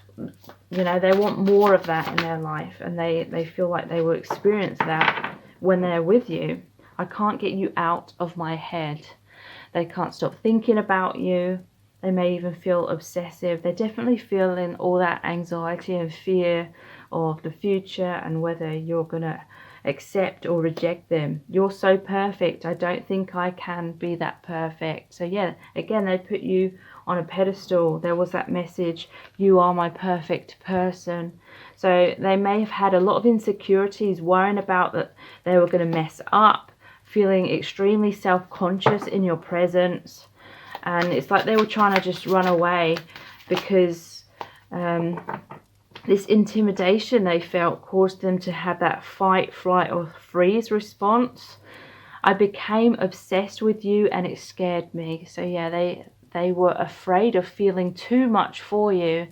A: you know, they want more of that in their life, and they feel like they will experience that when they're with you. I can't get you out of my head. They can't stop thinking about you. They may even feel obsessive. They're definitely feeling all that anxiety and fear of the future and whether you're going to accept or reject them. You're so perfect. I don't think I can be that perfect. So yeah, again, they put you on a pedestal. There was that message, you are my perfect person. So they may have had a lot of insecurities, worrying about that they were going to mess up, feeling extremely self-conscious in your presence. And it's like they were trying to just run away because this intimidation they felt caused them to have that fight, flight or freeze response. I became obsessed with you and it scared me. So yeah, they were afraid of feeling too much for you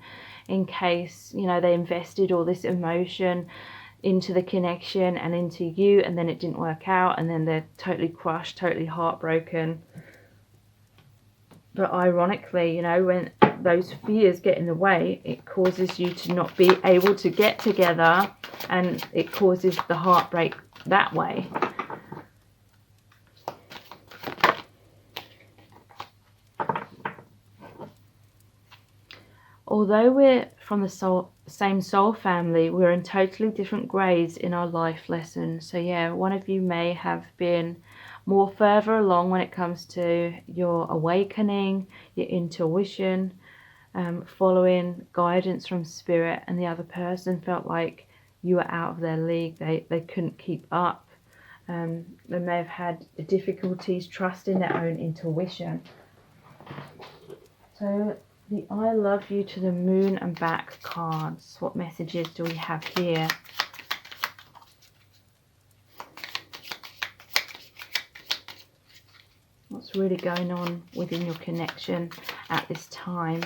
A: in case, you know, they invested all this emotion into the connection and into you, and then it didn't work out, and then they're totally crushed, totally heartbroken. But ironically, you know, when those fears get in the way, it causes you to not be able to get together, and it causes the heartbreak that way. although we're from the same soul family, we're in totally different grades in our life lessons. So yeah, one of you may have been more further along when it comes to your awakening, your intuition, following guidance from spirit, and the other person felt like you were out of their league. They couldn't keep up. They may have had difficulties trusting their own intuition. So the I love you to the moon and back cards. What messages do we have here? What's really going on within your connection at this time?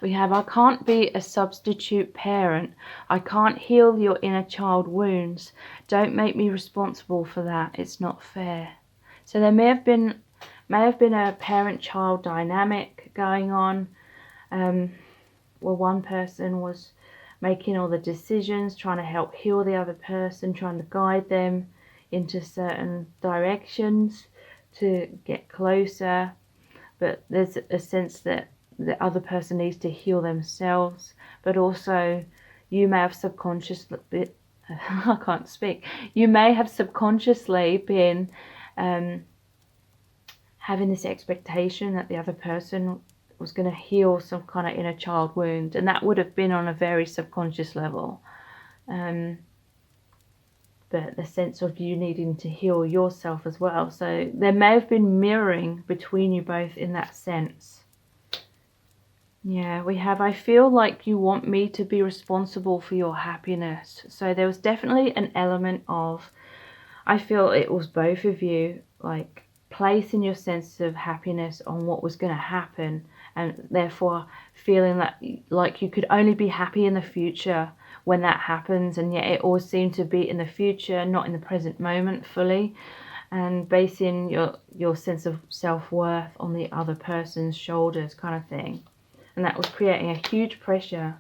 A: We have, I can't be a substitute parent. I can't heal your inner child wounds. Don't make me responsible for that. It's not fair. So there may have been a parent-child dynamic going on, where one person was making all the decisions, trying to help heal the other person, trying to guide them into certain directions to get closer. But there's a sense that the other person needs to heal themselves, but also you may have subconsciously I can't speak. You may have subconsciously been having this expectation that the other person was going to heal some kind of inner child wound, and that would have been on a very subconscious level. But the sense of you needing to heal yourself as well. So there may have been mirroring between you both in that sense. Yeah, we have, I feel like you want me to be responsible for your happiness. So there was definitely an element of, I feel it was both of you, like placing your sense of happiness on what was going to happen, and therefore feeling that like you could only be happy in the future when that happens, and yet it always seemed to be in the future, not in the present moment fully, and basing your sense of self-worth on the other person's shoulders kind of thing. And that was creating a huge pressure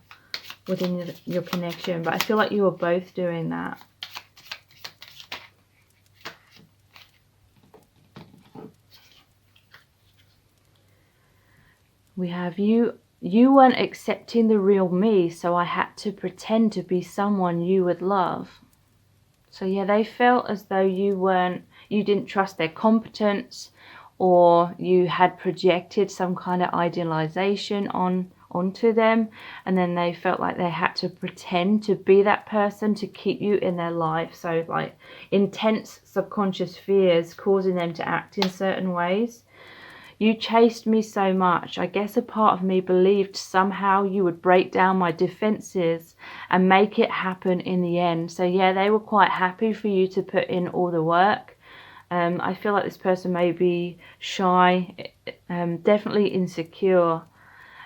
A: within your connection. But I feel like you were both doing that. We have you weren't accepting the real me, so I had to pretend to be someone you would love. So yeah, they felt as though you didn't trust their competence, or you had projected some kind of idealization onto them, and then they felt like they had to pretend to be that person to keep you in their life. So like intense subconscious fears causing them to act in certain ways. You chased me so much. I guess a part of me believed somehow you would break down my defenses and make it happen in the end. So yeah, they were quite happy for you to put in all the work. I feel like this person may be shy, definitely insecure,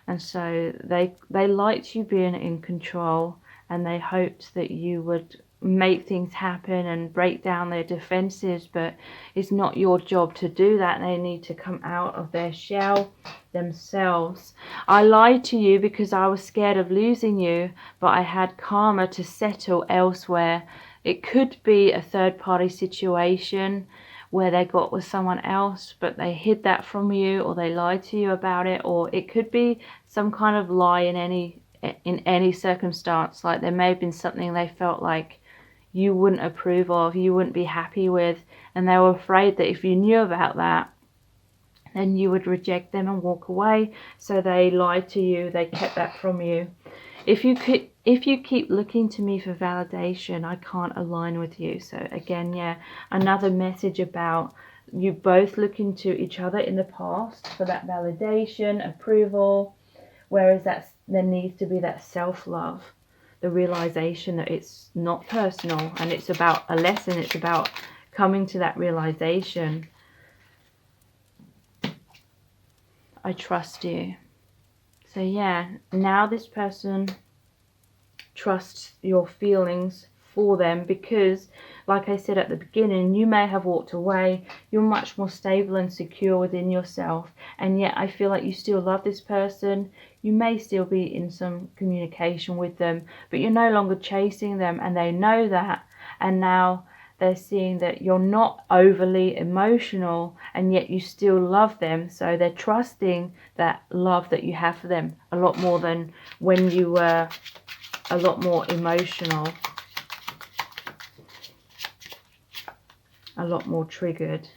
A: and so they liked you being in control, and they hoped that you would make things happen and break down their defenses. But it's not your job to do that. They need to come out of their shell themselves. I lied to you because I was scared of losing you, but I had karma to settle elsewhere. It could be a third-party situation where they got with someone else, but they hid that from you, or they lied to you about it, or it could be some kind of lie in any circumstance. Like there may have been something they felt like you wouldn't approve of, you wouldn't be happy with, and they were afraid that if you knew about that, then you would reject them and walk away. So they lied to you, they kept that from you. If you keep looking to me for validation, I can't align with you. So again, yeah, another message about you both looking to each other in the past for that validation, approval, whereas there needs to be that self-love, the realization that it's not personal and it's about a lesson. It's about coming to that realization. I trust you. So yeah, now this person trusts your feelings for them, because like I said at the beginning, you may have walked away, you're much more stable and secure within yourself, and yet I feel like you still love this person. You may still be in some communication with them, but you're no longer chasing them, and they know that, and now they're seeing that you're not overly emotional and yet you still love them. So they're trusting that love that you have for them a lot more than when you were a lot more emotional, a lot more triggered.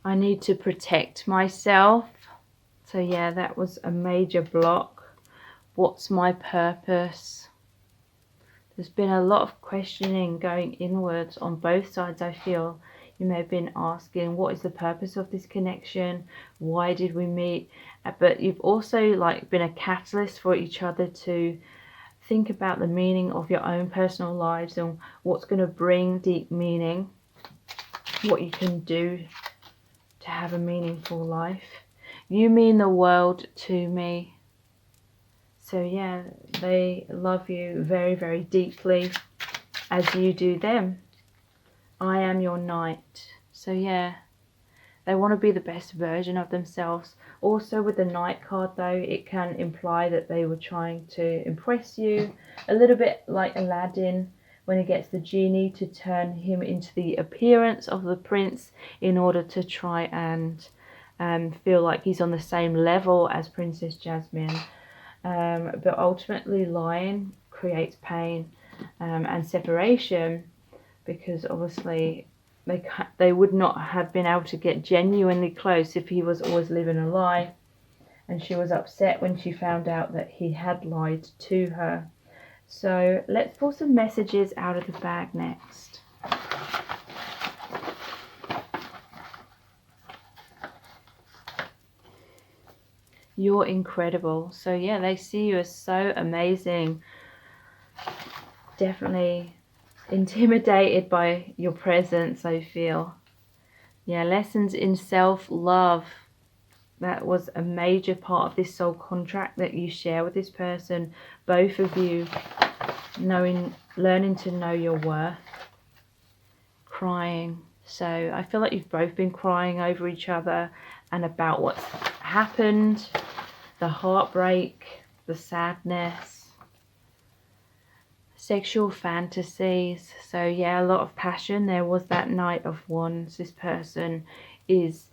A: I need to protect myself. So yeah, that was a major block. What's my purpose? There's been a lot of questioning going inwards on both sides. I feel you may have been asking, what is the purpose of this connection? Why did we meet? But you've also like been a catalyst for each other to think about the meaning of your own personal lives and what's going to bring deep meaning, what you can do to have a meaningful life. You mean the world to me. So yeah, they love you very, very deeply as you do them. I am your knight. So yeah, they want to be the best version of themselves. Also with the knight card though, it can imply that they were trying to impress you. A little bit like Aladdin when he gets the genie to turn him into the appearance of the prince in order to try and feel like he's on the same level as Princess Jasmine. But ultimately lying creates pain and separation, because obviously they would not have been able to get genuinely close if he was always living a lie, and she was upset when she found out that he had lied to her. So let's pull some messages out of the bag next. You're incredible. So yeah, they see you as so amazing. Definitely intimidated by your presence, I feel. Yeah, lessons in self-love. That was a major part of this soul contract that you share with this person. Both of you learning to know your worth. Crying. So I feel like you've both been crying over each other and about what's happened, the heartbreak, the sadness, sexual fantasies. So yeah, a lot of passion. There was that Knight of Wands. This person is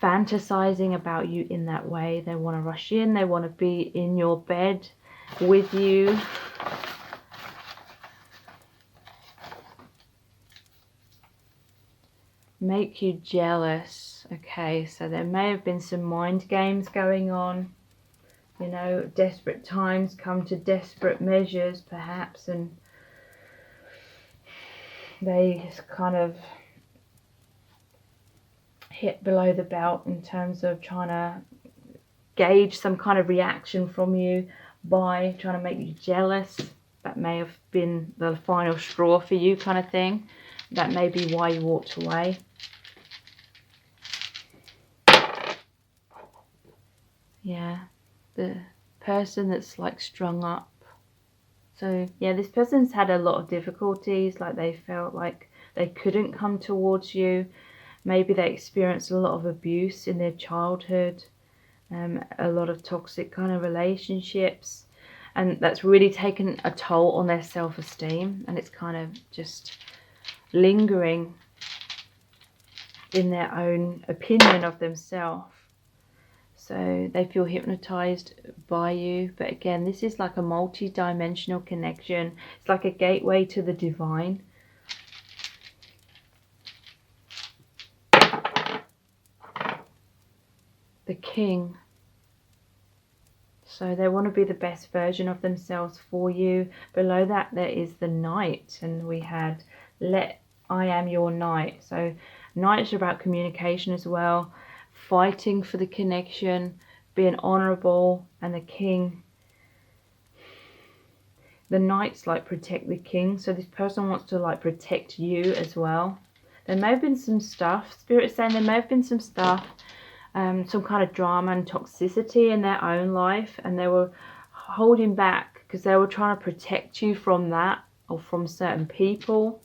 A: fantasizing about you in that way. They want to rush in, they want to be in your bed with you. Make you jealous. Okay, so there may have been some mind games going on. You know, desperate times come to desperate measures perhaps, and they just kind of hit below the belt in terms of trying to gauge some kind of reaction from you by trying to make you jealous. That may have been the final straw for you, kind of thing. That may be why you walked away. Yeah, the person that's like strung up. So yeah, this person's had a lot of difficulties, like they felt like they couldn't come towards you. Maybe they experienced a lot of abuse in their childhood, a lot of toxic kind of relationships, and that's really taken a toll on their self-esteem, and it's kind of just lingering in their own opinion of themselves. So they feel hypnotized by you. But again, this is like a multi-dimensional connection. It's like a gateway to the divine. The King. So they want to be the best version of themselves for you. Below that there is the Knight, and we had I am your knight. So knights are about communication as well, fighting for the connection, being honorable. And the King, the knights like protect the king, so this person wants to like protect you as well. There may have been some stuff, Spirit's saying there may have been some stuff, some kind of drama and toxicity in their own life, and they were holding back because they were trying to protect you from that or from certain people.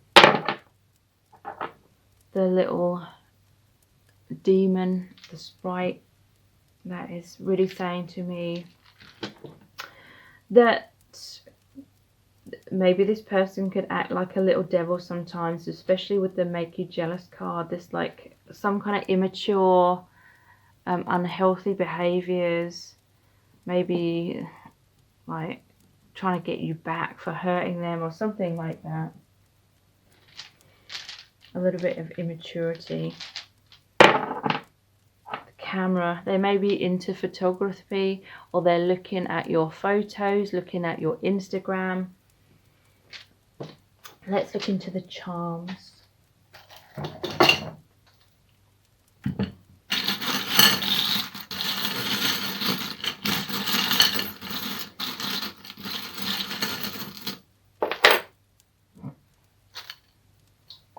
A: The little demon, the sprite, that is really saying to me, that maybe this person could act like a little devil sometimes, especially with the make you jealous card. This like some kind of immature, unhealthy behaviors, maybe like trying to get you back for hurting them or something like that. A little bit of immaturity. The camera, they may be into photography, or they're looking at your photos, looking at your Instagram. Let's look into the charms.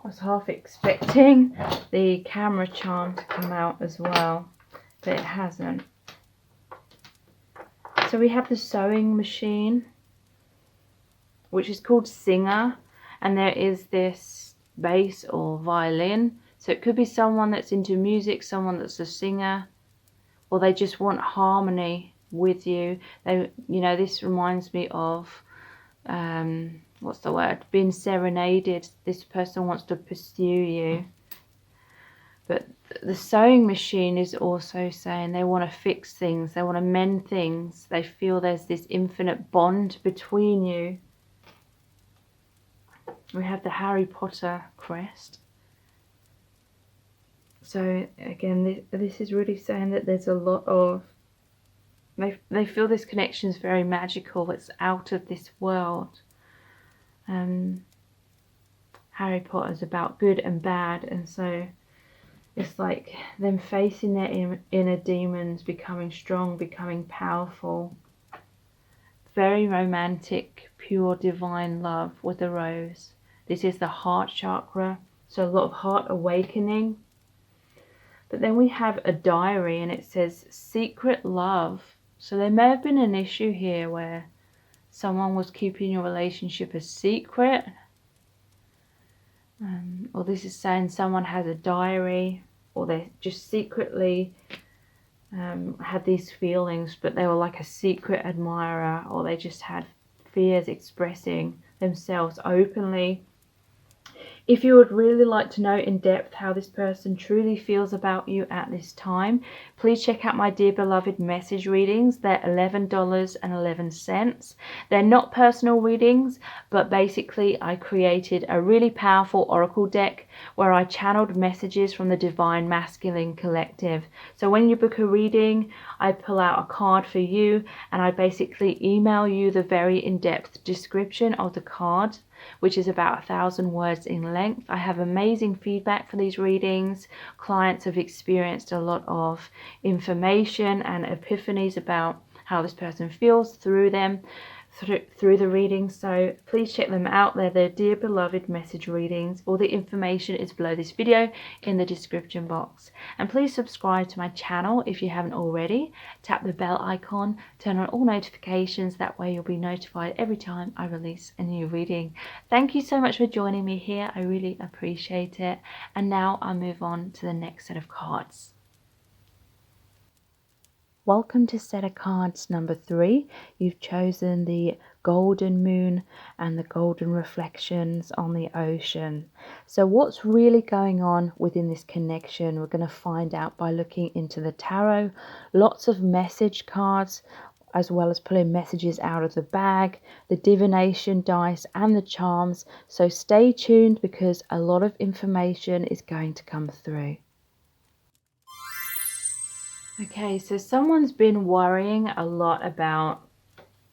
A: I was half expecting the camera charm to come out as well, but it hasn't. So we have the sewing machine, which is called Singer, and there is this bass or violin. So it could be someone that's into music, someone that's a singer, or they just want harmony with you. They, you know, this reminds me of what's the word? Being serenaded. This person wants to pursue you. But the sewing machine is also saying they want to fix things, they want to mend things. They feel there's this infinite bond between you. We have the Harry Potter crest. So again, this is really saying that there's a lot of, they feel this connection is very magical. It's out of this world. Harry Potter is about good and bad, and so it's like them facing their inner demons, becoming strong, becoming powerful. Very romantic, pure, divine love with a rose. This is the heart chakra, so a lot of heart awakening. But then we have a diary, and it says secret love. So there may have been an issue here where someone was keeping your relationship a secret. Or this is saying someone has a diary, or they just secretly had these feelings, but they were like a secret admirer, or they just had fears expressing themselves openly. If you would really like to know in depth how this person truly feels about you at this time, please check out my Dear Beloved message readings. They're $11.11. They're not personal readings, but basically I created a really powerful oracle deck where I channeled messages from the Divine Masculine Collective. So when you book a reading, I pull out a card for you, and I basically email you the very in-depth description of the card, which is about 1,000 words in length. I have amazing feedback for these readings. Clients have experienced a lot of information and epiphanies about how this person feels through them, through the readings. So please check them out. They're the Dear Beloved message readings. All the information is below this video in the description box. And please subscribe to my channel if you haven't already. Tap the bell icon, turn on all notifications. That way you'll be notified every time I release a new reading. Thank you so much for joining me here. I really appreciate it. And now I'll move on to the next set of cards. Welcome to set of cards number 3. You've chosen the golden moon and the golden reflections on the ocean. So what's really going on within this connection, we're going to find out by looking into the tarot. Lots of message cards, as well as pulling messages out of the bag, the divination dice and the charms. So stay tuned because a lot of information is going to come through. Okay, so someone's been worrying a lot about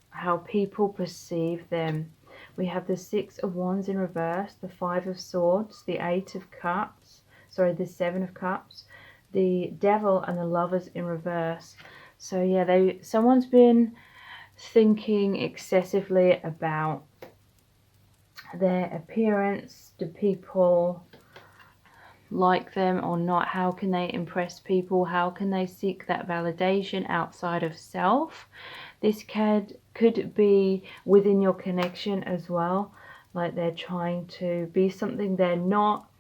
A: how people perceive them. We have the 6 of Wands in reverse, the 5 of Swords, the 8 of Cups, sorry, the 7 of Cups, the Devil and the Lovers in reverse. So yeah, someone's been thinking excessively about their appearance. Do people like them or not? How can they impress people? How can they seek that validation outside of self? This could be within your connection as well, like they're trying to be something they're not,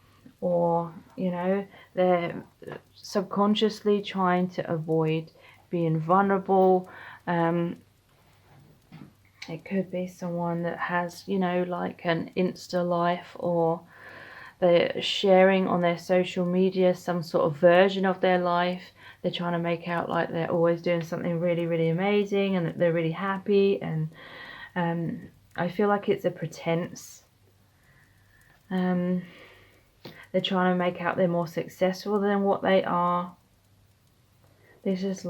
A: or you know, they're subconsciously trying to avoid being vulnerable. It could be someone that has, you know, like an Insta life, or they're sharing on their social media some sort of version of their life. They're trying to make out like they're always doing something really, really amazing and that they're really happy. And I feel like it's a pretense. They're trying to make out they're more successful than what they are. This is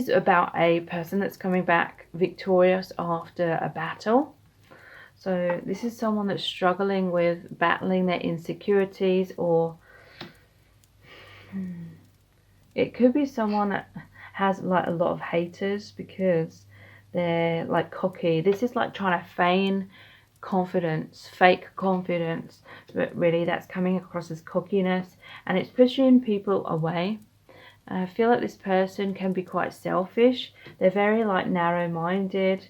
A: about a person that's coming back victorious after a battle. So this is someone that's struggling with battling their insecurities, or it could be someone that has like a lot of haters because they're like cocky. This is like trying to feign confidence, fake confidence, but really that's coming across as cockiness, and it's pushing people away. I feel like this person can be quite selfish. They're very like narrow-minded,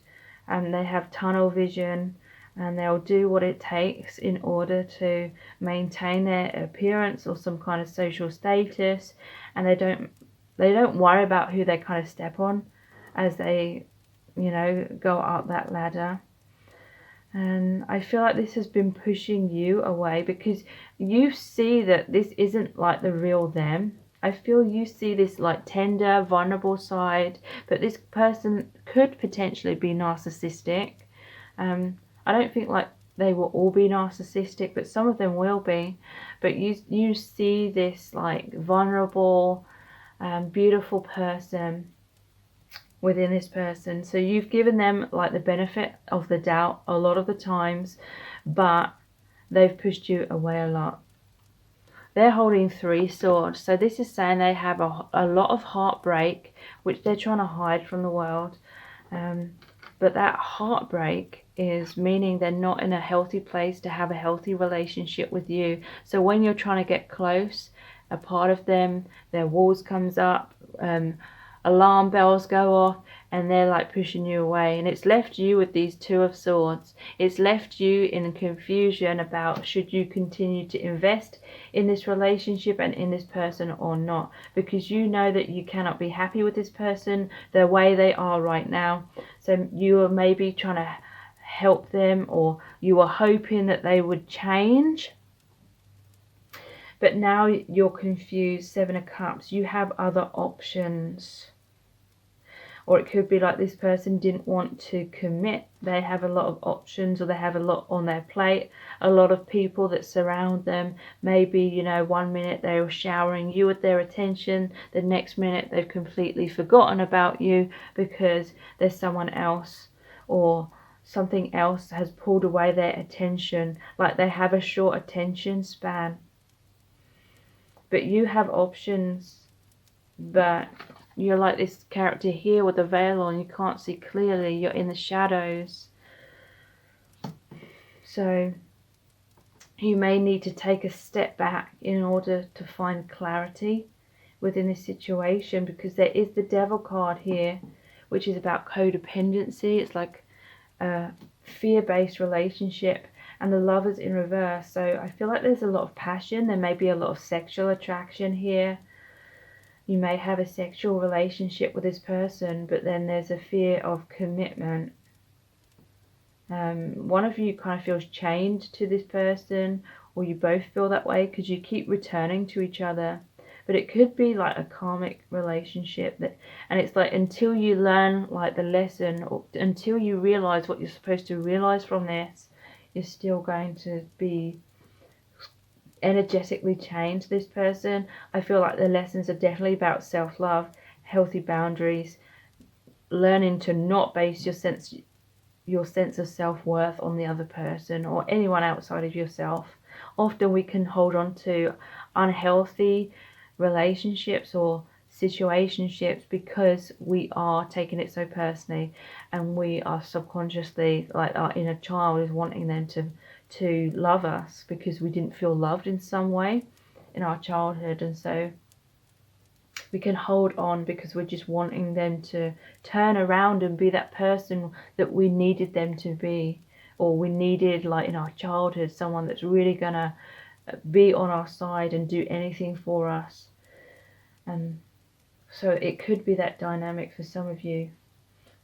A: and they have tunnel vision, and they'll do what it takes in order to maintain their appearance or some kind of social status, and they don't worry about who they kind of step on as they, you know, go up that ladder. And I feel like this has been pushing you away because you see that this isn't like the real them. I feel you see this like tender, vulnerable side, but this person could potentially be narcissistic. I don't think like they will all be narcissistic, but some of them will be. But you see this like vulnerable, beautiful person within this person. So you've given them like the benefit of the doubt a lot of the times, but they've pushed you away a lot. They're holding 3 swords. So this is saying they have a lot of heartbreak, which they're trying to hide from the world. But that heartbreak is meaning they're not in a healthy place to have a healthy relationship with you. So when you're trying to get close, a part of them, their walls comes up, alarm bells go off, and they're like pushing you away, and it's left you with these 2 of swords. It's left you in confusion about should you continue to invest in this relationship and in this person or not, because you know that you cannot be happy with this person the way they are right now. So you are maybe trying to help them, or you are hoping that they would change, but now you're confused. 7 of Cups, you have other options. Or it could be like this person didn't want to commit. They have a lot of options, or they have a lot on their plate, a lot of people that surround them. Maybe, you know, one minute they were showering you with their attention, the next minute they've completely forgotten about you because there's someone else, or something else has pulled away their attention. Like they have a short attention span. But you have options, but you're like this character here with a veil on. You can't see clearly. You're in the shadows. So you may need to take a step back in order to find clarity within this situation, because there is the Devil card here, which is about codependency. It's like a fear-based relationship, and the Lovers in reverse. So I feel like there's a lot of passion. There may be a lot of sexual attraction here. You may have a sexual relationship with this person, but then there's a fear of commitment. One of you kind of feels chained to this person, or you both feel that way because you keep returning to each other. But it could be like a karmic relationship, and it's like until you learn like the lesson, or until you realize what you're supposed to realize from this, you're still going to be energetically chained to this person. I feel like the lessons are definitely about self-love, healthy boundaries, learning to not base your sense of self-worth on the other person or anyone outside of yourself. Often we can hold on to unhealthy relationships or situationships because we are taking it so personally, and we are subconsciously, like our inner child is wanting them to love us because we didn't feel loved in some way in our childhood. And so we can hold on because we're just wanting them to turn around and be that person that we needed them to be, or we needed, like in our childhood, someone that's really gonna be on our side and do anything for us. And so it could be that dynamic for some of you.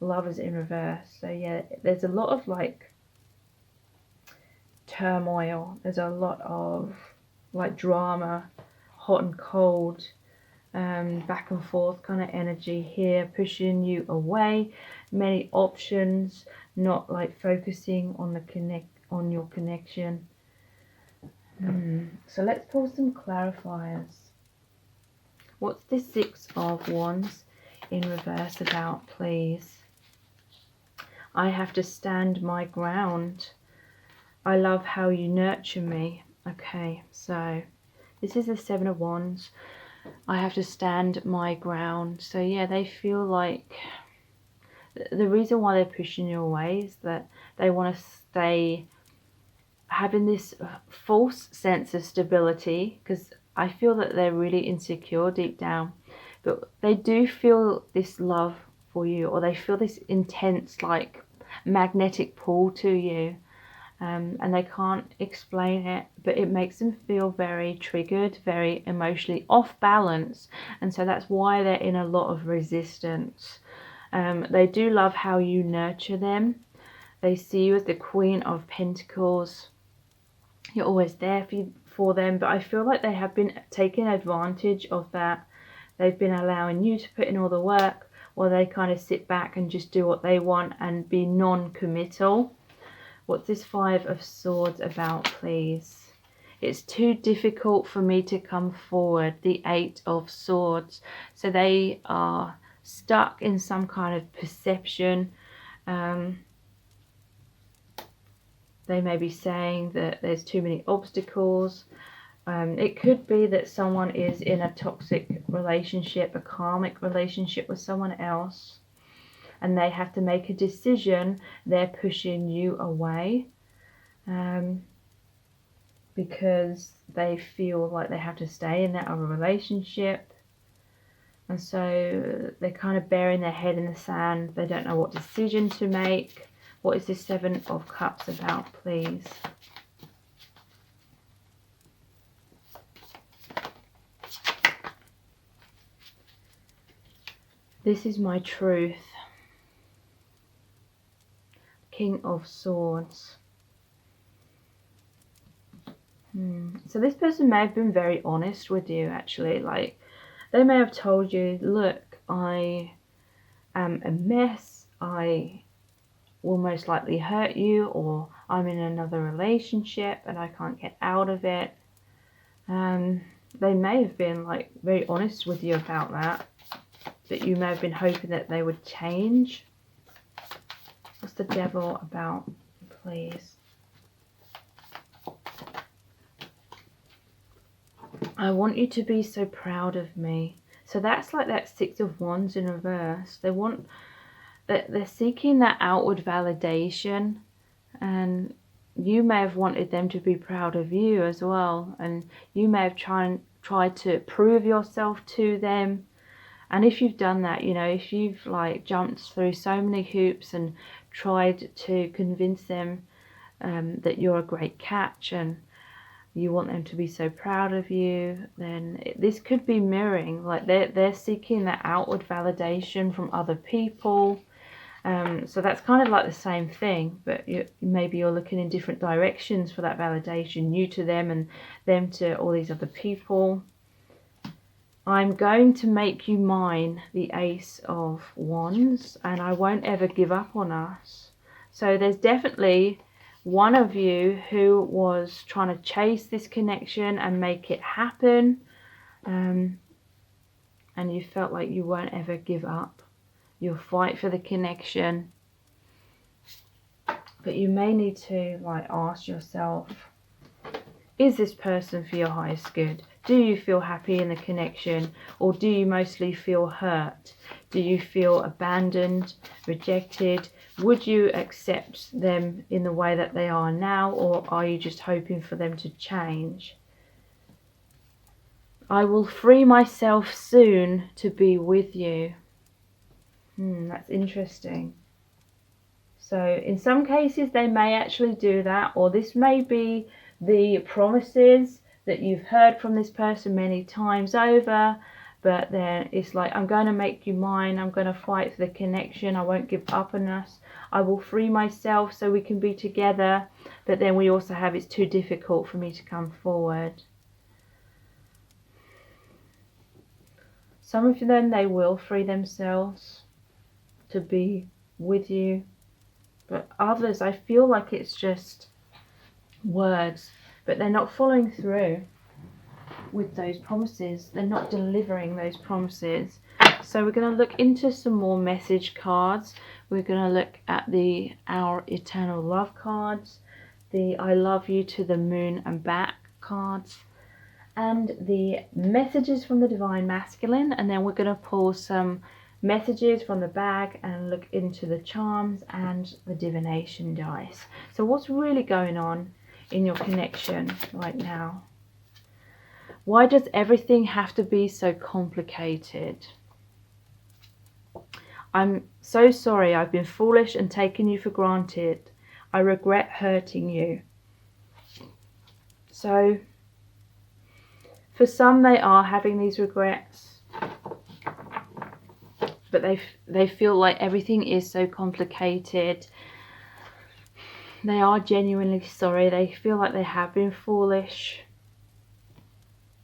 A: Lovers in reverse. So yeah, there's a lot of like turmoil. There's a lot of like drama, hot and cold, back and forth kind of energy here, pushing you away. Many options, not like focusing on your connection. So let's pull some clarifiers. What's the Six of Wands in reverse about, please? I have to stand my ground. I love how you nurture me. Okay, so this is the Seven of Wands. I have to stand my ground. So yeah, they feel like the reason why they're pushing you away is that they want to stay having this false sense of stability, because I feel that they're really insecure deep down, but they do feel this love for you, or they feel this intense like magnetic pull to you, and they can't explain it, but it makes them feel very triggered, very emotionally off balance, and so that's why they're in a lot of resistance. They do love how you nurture them. They see you as the Queen of Pentacles. You're always there for them, but I feel like they have been taking advantage of that. They've been allowing you to put in all the work, while they kind of sit back and just do what they want and be non-committal. What's this Five of Swords about, please? It's too difficult for me to come forward. The Eight of Swords. So they are stuck in some kind of perception. They may be saying that there's too many obstacles. It could be that someone is in a toxic relationship, a karmic relationship with someone else, and they have to make a decision. They're pushing you away because they feel like they have to stay in that other relationship. And so they're kind of burying their head in the sand. They don't know what decision to make. What is this Seven of Cups about, please? This is my truth. King of Swords. So this person may have been very honest with you, actually. Like, they may have told you, look, I am a mess. I will most likely hurt you, or I'm in another relationship and I can't get out of it. They may have been like very honest with you about that, but you may have been hoping that they would change. What's the Devil about, please? I want you to be so proud of me. So that's like that Six of Wands in reverse. They're seeking that outward validation, and you may have wanted them to be proud of you as well, and you may have tried to prove yourself to them. And if you've done that, you know, if you've like jumped through so many hoops and tried to convince them that you're a great catch and you want them to be so proud of you, then this could be mirroring, like they're seeking that outward validation from other people. So that's kind of like the same thing, but maybe you're looking in different directions for that validation, you to them and them to all these other people. I'm going to make you mine, the Ace of Wands, and I won't ever give up on us. So there's definitely one of you who was trying to chase this connection and make it happen, and you felt like you won't ever give up. You'll fight for the connection, but you may need to like ask yourself, is this person for your highest good? Do you feel happy in the connection, or do you mostly feel hurt? Do you feel abandoned, rejected? Would you accept them in the way that they are now, or are you just hoping for them to change? I will free myself soon to be with you. That's interesting. So in some cases they may actually do that, or this may be the promises that you've heard from this person many times over, but then it's like, I'm going to make you mine, I'm going to fight for the connection, I won't give up on us, I will free myself so we can be together. But then we also have, it's too difficult for me to come forward. Some of them, they will free themselves to be with you, but others, I feel like it's just words, but they're not following through with those promises. They're not delivering those promises. So we're going to look into some more message cards. We're going to look at the Our Eternal Love cards, the I Love You to the Moon and Back cards, and the messages from the Divine Masculine. And then we're going to pull some messages from the bag and look into the charms and the divination dice. So what's really going on in your connection right now? Why does everything have to be so complicated? I'm so sorry. I've been foolish and taken you for granted. I regret hurting you. So for some, they are having these regrets, but they feel like everything is so complicated. They are genuinely sorry. They feel like they have been foolish.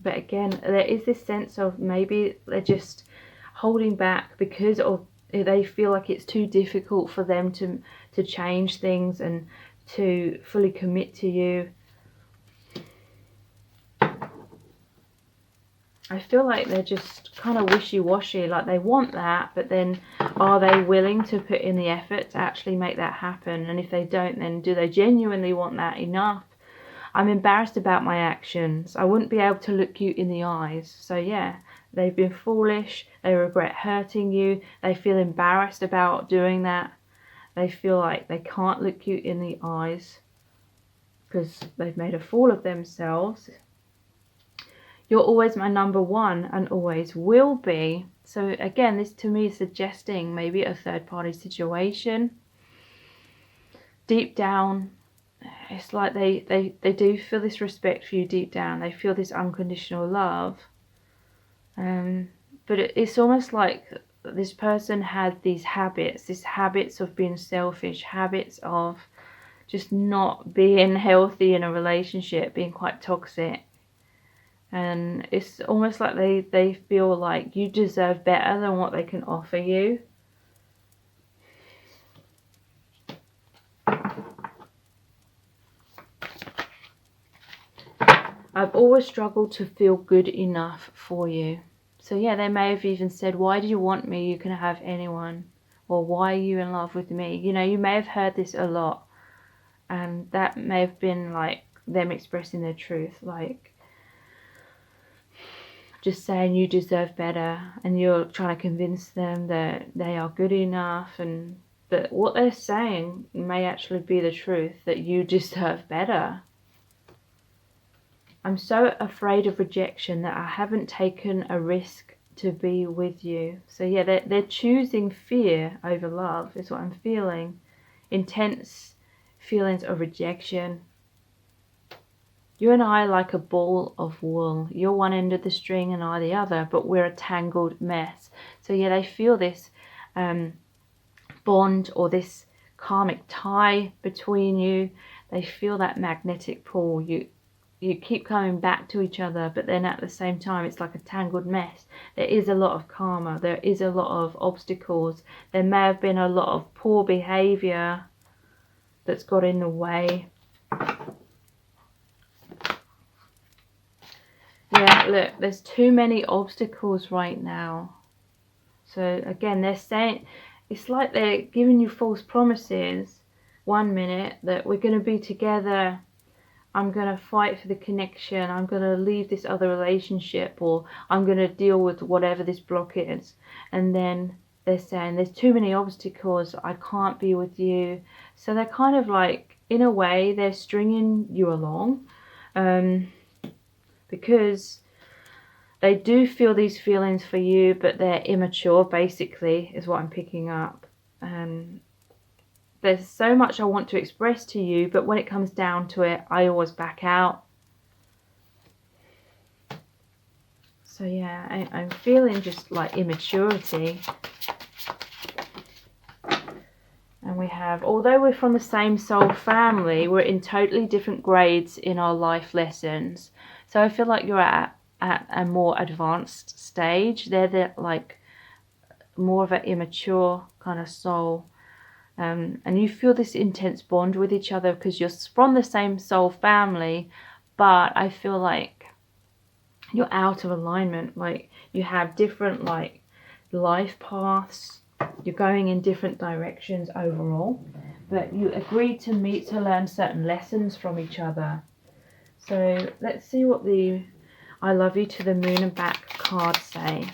A: But again, there is this sense of maybe they're just holding back because of, they feel like it's too difficult for them to change things and to fully commit to you. I feel like they're just kind of wishy-washy, like they want that, but then are they willing to put in the effort to actually make that happen? And if they don't, then do they genuinely want that enough? I'm embarrassed about my actions. I wouldn't be able to look you in the eyes. So yeah, they've been foolish. They regret hurting you. They feel embarrassed about doing that. They feel like they can't look you in the eyes because they've made a fool of themselves. You're always my number one and always will be. So again, this to me is suggesting maybe a third party situation. Deep down, it's like they do feel this respect for you deep down. They feel this unconditional love. But it's almost like this person had these habits of being selfish, habits of just not being healthy in a relationship, being quite toxic. And it's almost like they feel like you deserve better than what they can offer you. I've always struggled to feel good enough for you. So yeah, they may have even said, why do you want me? You can have anyone. Or why are you in love with me? You know, you may have heard this a lot. And that may have been like them expressing their truth. Like just saying you deserve better. And you're trying to convince them that they are good enough. But what they're saying may actually be the truth, that you deserve better. I'm so afraid of rejection that I haven't taken a risk to be with you. So yeah, they're choosing fear over love is what I'm feeling. Intense feelings of rejection. You and I are like a ball of wool. You're one end of the string and I the other, but we're a tangled mess. So yeah, they feel this bond or this karmic tie between you. They feel that magnetic pull. You keep coming back to each other, but then at the same time it's like a tangled mess. There is a lot of karma, there is a lot of obstacles, there may have been a lot of poor behavior that's got in the way. Yeah, look, there's too many obstacles right now. So again, they're saying, it's like they're giving you false promises 1 minute that we're going to be together, I'm going to fight for the connection, I'm going to leave this other relationship, or I'm going to deal with whatever this block is. And then they're saying there's too many obstacles, I can't be with you. So they're kind of like, in a way, they're stringing you along because they do feel these feelings for you, but they're immature, basically, is what I'm picking up. There's so much I want to express to you, but when it comes down to it, I always back out. So yeah, I'm feeling just like immaturity. And we have, although we're from the same soul family, we're in totally different grades in our life lessons. So I feel like you're at a more advanced stage. They're like more of an immature kind of soul. And you feel this intense bond with each other because you're from the same soul family. But I feel like you're out of alignment. Like you have different like life paths. You're going in different directions overall, but you agreed to meet to learn certain lessons from each other. So let's see what the I love you to the moon and back cards say.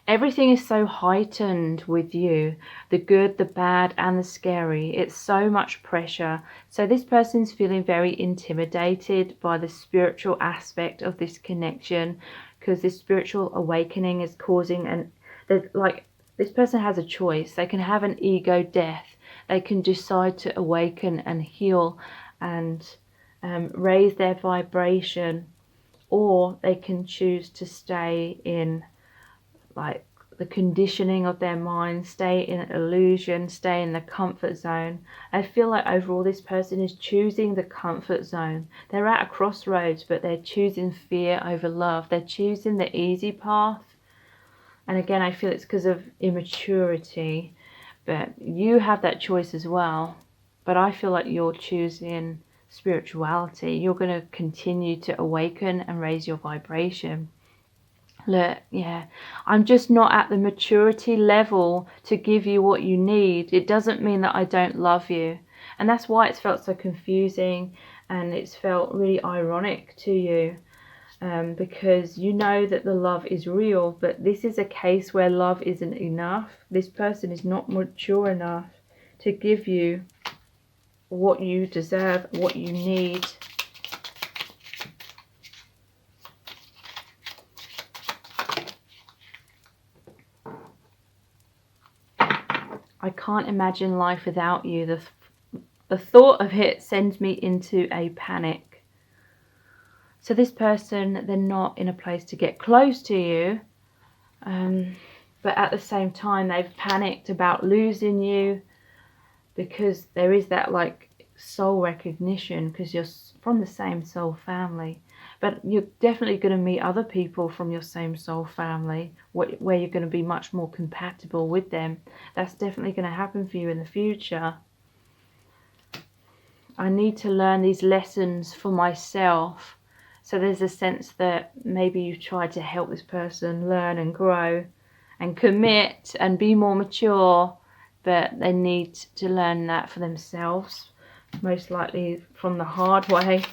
A: Everything is so heightened with you, the good, the bad, and the scary. It's so much pressure. So this person's feeling very intimidated by the spiritual aspect of this connection, because this spiritual awakening is causing like this person has a choice. They can have an ego death. They can decide to awaken and heal and raise their vibration, or they can choose to stay in like the conditioning of their mind, stay in illusion, stay in the comfort zone. I feel like overall this person is choosing the comfort zone. They're at a crossroads, but they're choosing fear over love. They're choosing the easy path. And again, I feel it's because of immaturity, but you have that choice as well. But I feel like you're choosing spirituality. You're going to continue to awaken and raise your vibration. Look, yeah, I'm just not at the maturity level to give you what you need. It doesn't mean that I don't love you. And that's why it's felt so confusing and it's felt really ironic to you, because you know that the love is real, but this is a case where love isn't enough. This person is not mature enough to give you what you deserve, what you need. I can't imagine life without you. The thought of it sends me into a panic. So this person, they're not in a place to get close to you, but at the same time they've panicked about losing you, because there is that like soul recognition, because you're from the same soul family. But you're definitely going to meet other people from your same soul family where you're going to be much more compatible with them. That's definitely going to happen for you in the future. I need to learn these lessons for myself. So there's a sense that maybe you've tried to help this person learn and grow and commit and be more mature, but they need to learn that for themselves, most likely from the hard way.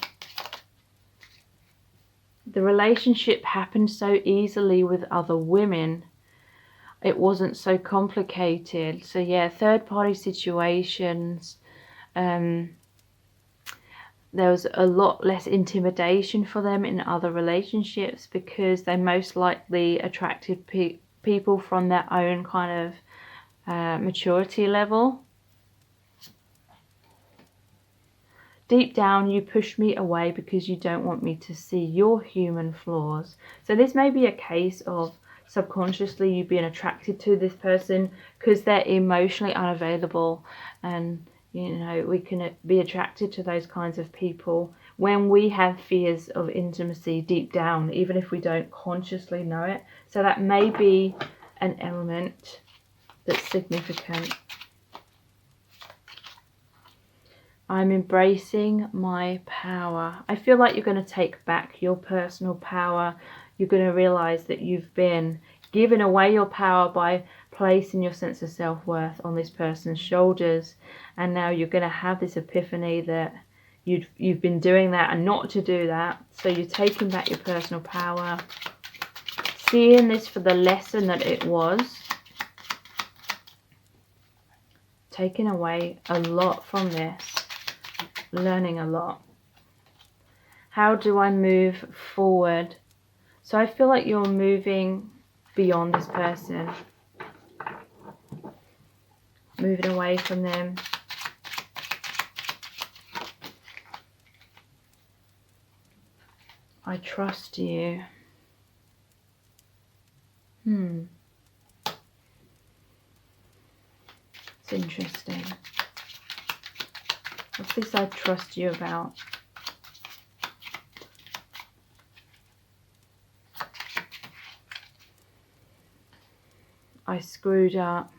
A: The relationship happened so easily with other women. It wasn't so complicated. So yeah, third party situations, there was a lot less intimidation for them in other relationships, because they most likely attracted people from their own kind of maturity level. Deep down, you push me away because you don't want me to see your human flaws. So this may be a case of subconsciously you being attracted to this person because they're emotionally unavailable. And, you know, we can be attracted to those kinds of people when we have fears of intimacy deep down, even if we don't consciously know it. So that may be an element that's significant. I'm embracing my power. I feel like you're going to take back your personal power. You're going to realize that you've been giving away your power by placing your sense of self-worth on this person's shoulders. And now you're going to have this epiphany that you've been doing that and not to do that. So you're taking back your personal power. Seeing this for the lesson that it was. Taking away a lot from this. Learning a lot. How do I move forward? So I feel like you're moving beyond this person, moving away from them. I trust you. It's interesting. What's this I trust you about? I screwed up.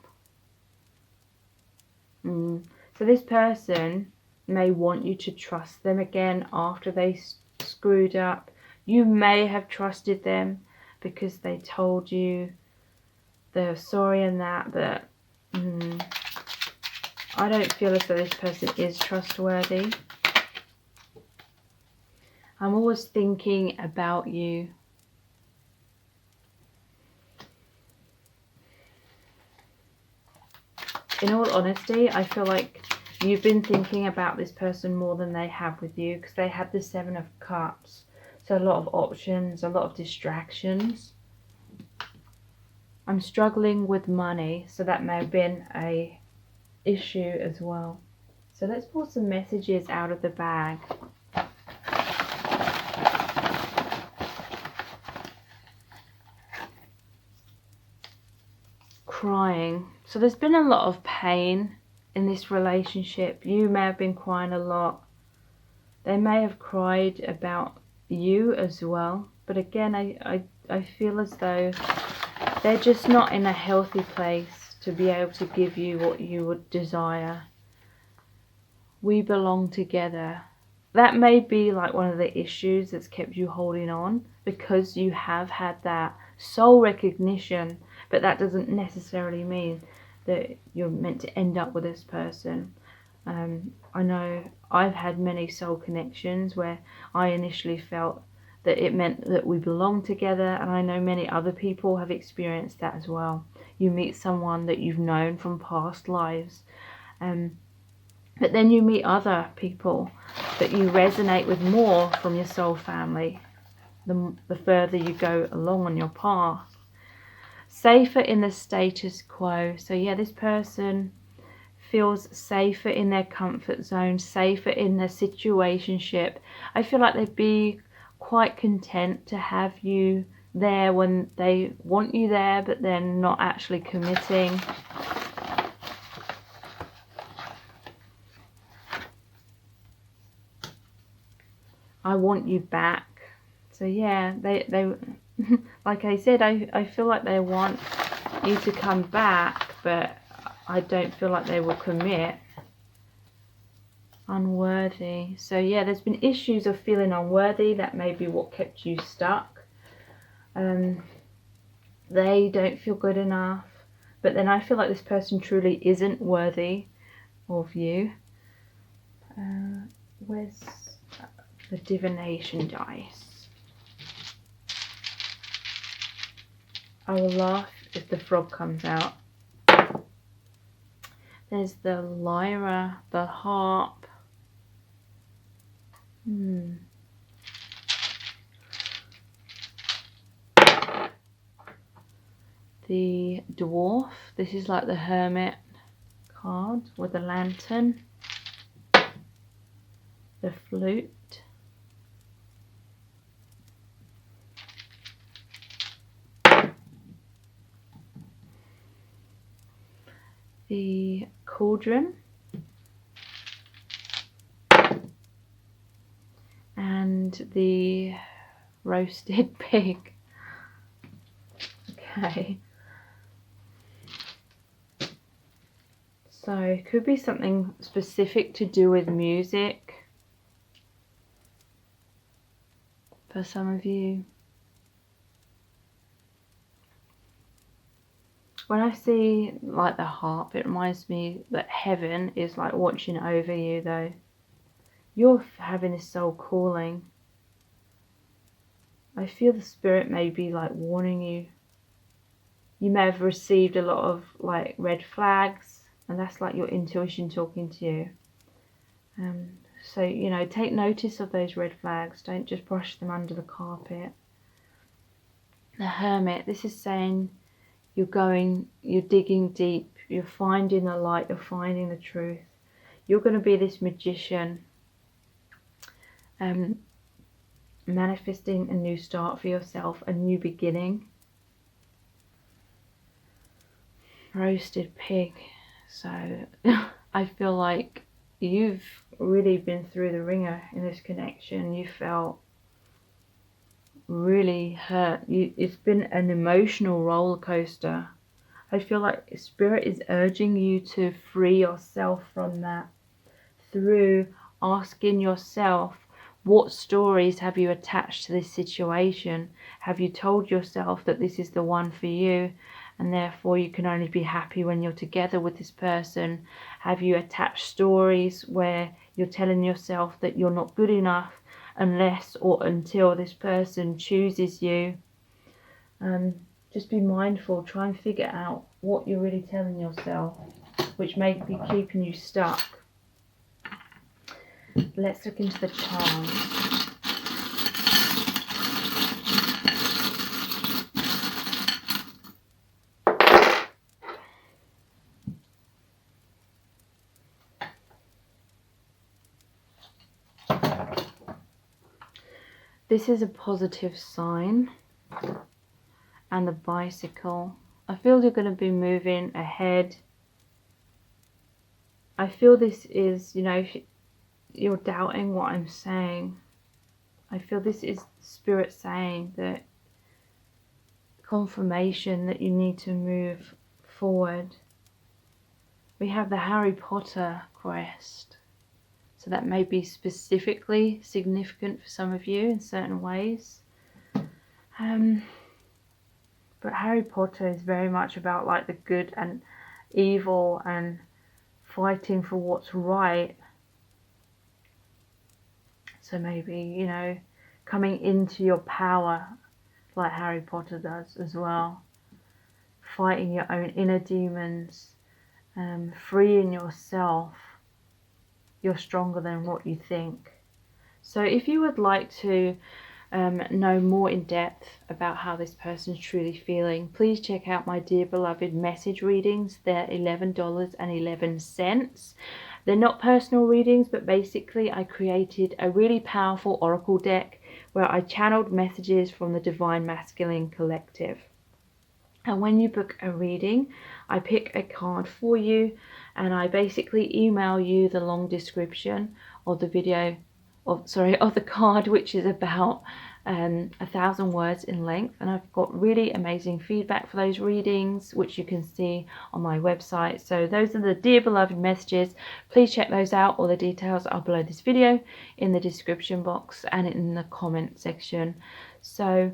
A: So this person may want you to trust them again after they screwed up. You may have trusted them because they told you they're sorry and that, but I don't feel as though this person is trustworthy. I'm always thinking about you. In all honesty, I feel like you've been thinking about this person more than they have with you, because they had the 7 of Cups. So a lot of options, a lot of distractions. I'm struggling with money, so that may have been a issue as well. So let's pull some messages out of the bag. Crying. So there's been a lot of pain in this relationship. You may have been crying a lot. They may have cried about you as well. But again, I feel as though they're just not in a healthy place to be able to give you what you would desire. We belong together. That may be like one of the issues that's kept you holding on, because you have had that soul recognition, but that doesn't necessarily mean that you're meant to end up with this person. I know I've had many soul connections where I initially felt that it meant that we belong together, and I know many other people have experienced that as well. You meet someone that you've known from past lives, but then you meet other people that you resonate with more from your soul family, the further you go along on your path. Safer in the status quo. So yeah, this person feels safer in their comfort zone, safer in their situationship. I feel like they'd be quite content to have you there when they want you there, but then not actually committing. I want you back. So yeah, they like I said, I feel like they want you to come back, but I don't feel like they will commit. Unworthy. So yeah, there's been issues of feeling unworthy. That may be what kept you stuck. They don't feel good enough, but then I feel like this person truly isn't worthy of you. Where's the divination dice? I will laugh if the frog comes out. There's the lyra, the harp. The dwarf. This is like the hermit card with the lantern. The flute. The cauldron. And the roasted pig. Okay. So it could be something specific to do with music for some of you. When I see like the harp, it reminds me that heaven is like watching over you though. You're having this soul calling. I feel the spirit may be like warning you. You may have received a lot of like red flags, and that's like your intuition talking to you. So, you know, take notice of those red flags. Don't just brush them under the carpet. The hermit, this is saying you're digging deep, you're finding the light, you're finding the truth. You're going to be this magician. manifesting a new start for yourself, a new beginning. Roasted pig. So I feel like you've really been through the ringer in this connection. You felt really hurt. It's been an emotional roller coaster. I feel like Spirit is urging you to free yourself from that through asking yourself, what stories have you attached to this situation? Have you told yourself that this is the one for you, and therefore you can only be happy when you're together with this person? Have you attached stories where you're telling yourself that you're not good enough unless or until this person chooses you? Just be mindful, try and figure out what you're really telling yourself, which may be keeping you stuck. Let's look into the charms. This is a positive sign. And the bicycle. I feel you're going to be moving ahead. I feel this is, if you're doubting what I'm saying, I feel this is Spirit saying that confirmation that you need to move forward. We have the Harry Potter quest. So that may be specifically significant for some of you in certain ways. But Harry Potter is very much about like the good and evil and fighting for what's right. So maybe, coming into your power like Harry Potter does as well. Fighting your own inner demons, freeing yourself. You're stronger than what you think. So if you would like to know more in depth about how this person's truly feeling, please check out my Dear Beloved message readings. They're $11.11. They're not personal readings, but basically I created a really powerful oracle deck where I channeled messages from the Divine Masculine Collective. And when you book a reading, I pick a card for you and I basically email you the long description of the video of the card, which is about 1,000 words in length. And I've got really amazing feedback for those readings, which you can see on my website. So those are the Dear Beloved messages. Please check those out. All the details are below this video in the description box and in the comment section. So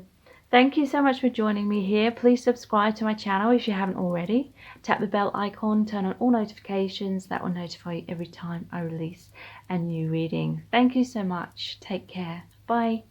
A: thank you so much for joining me here. Please subscribe to my channel if you haven't already. Tap the bell icon, turn on all notifications. That will notify you every time I release a new reading. Thank you so much. Take care. Bye.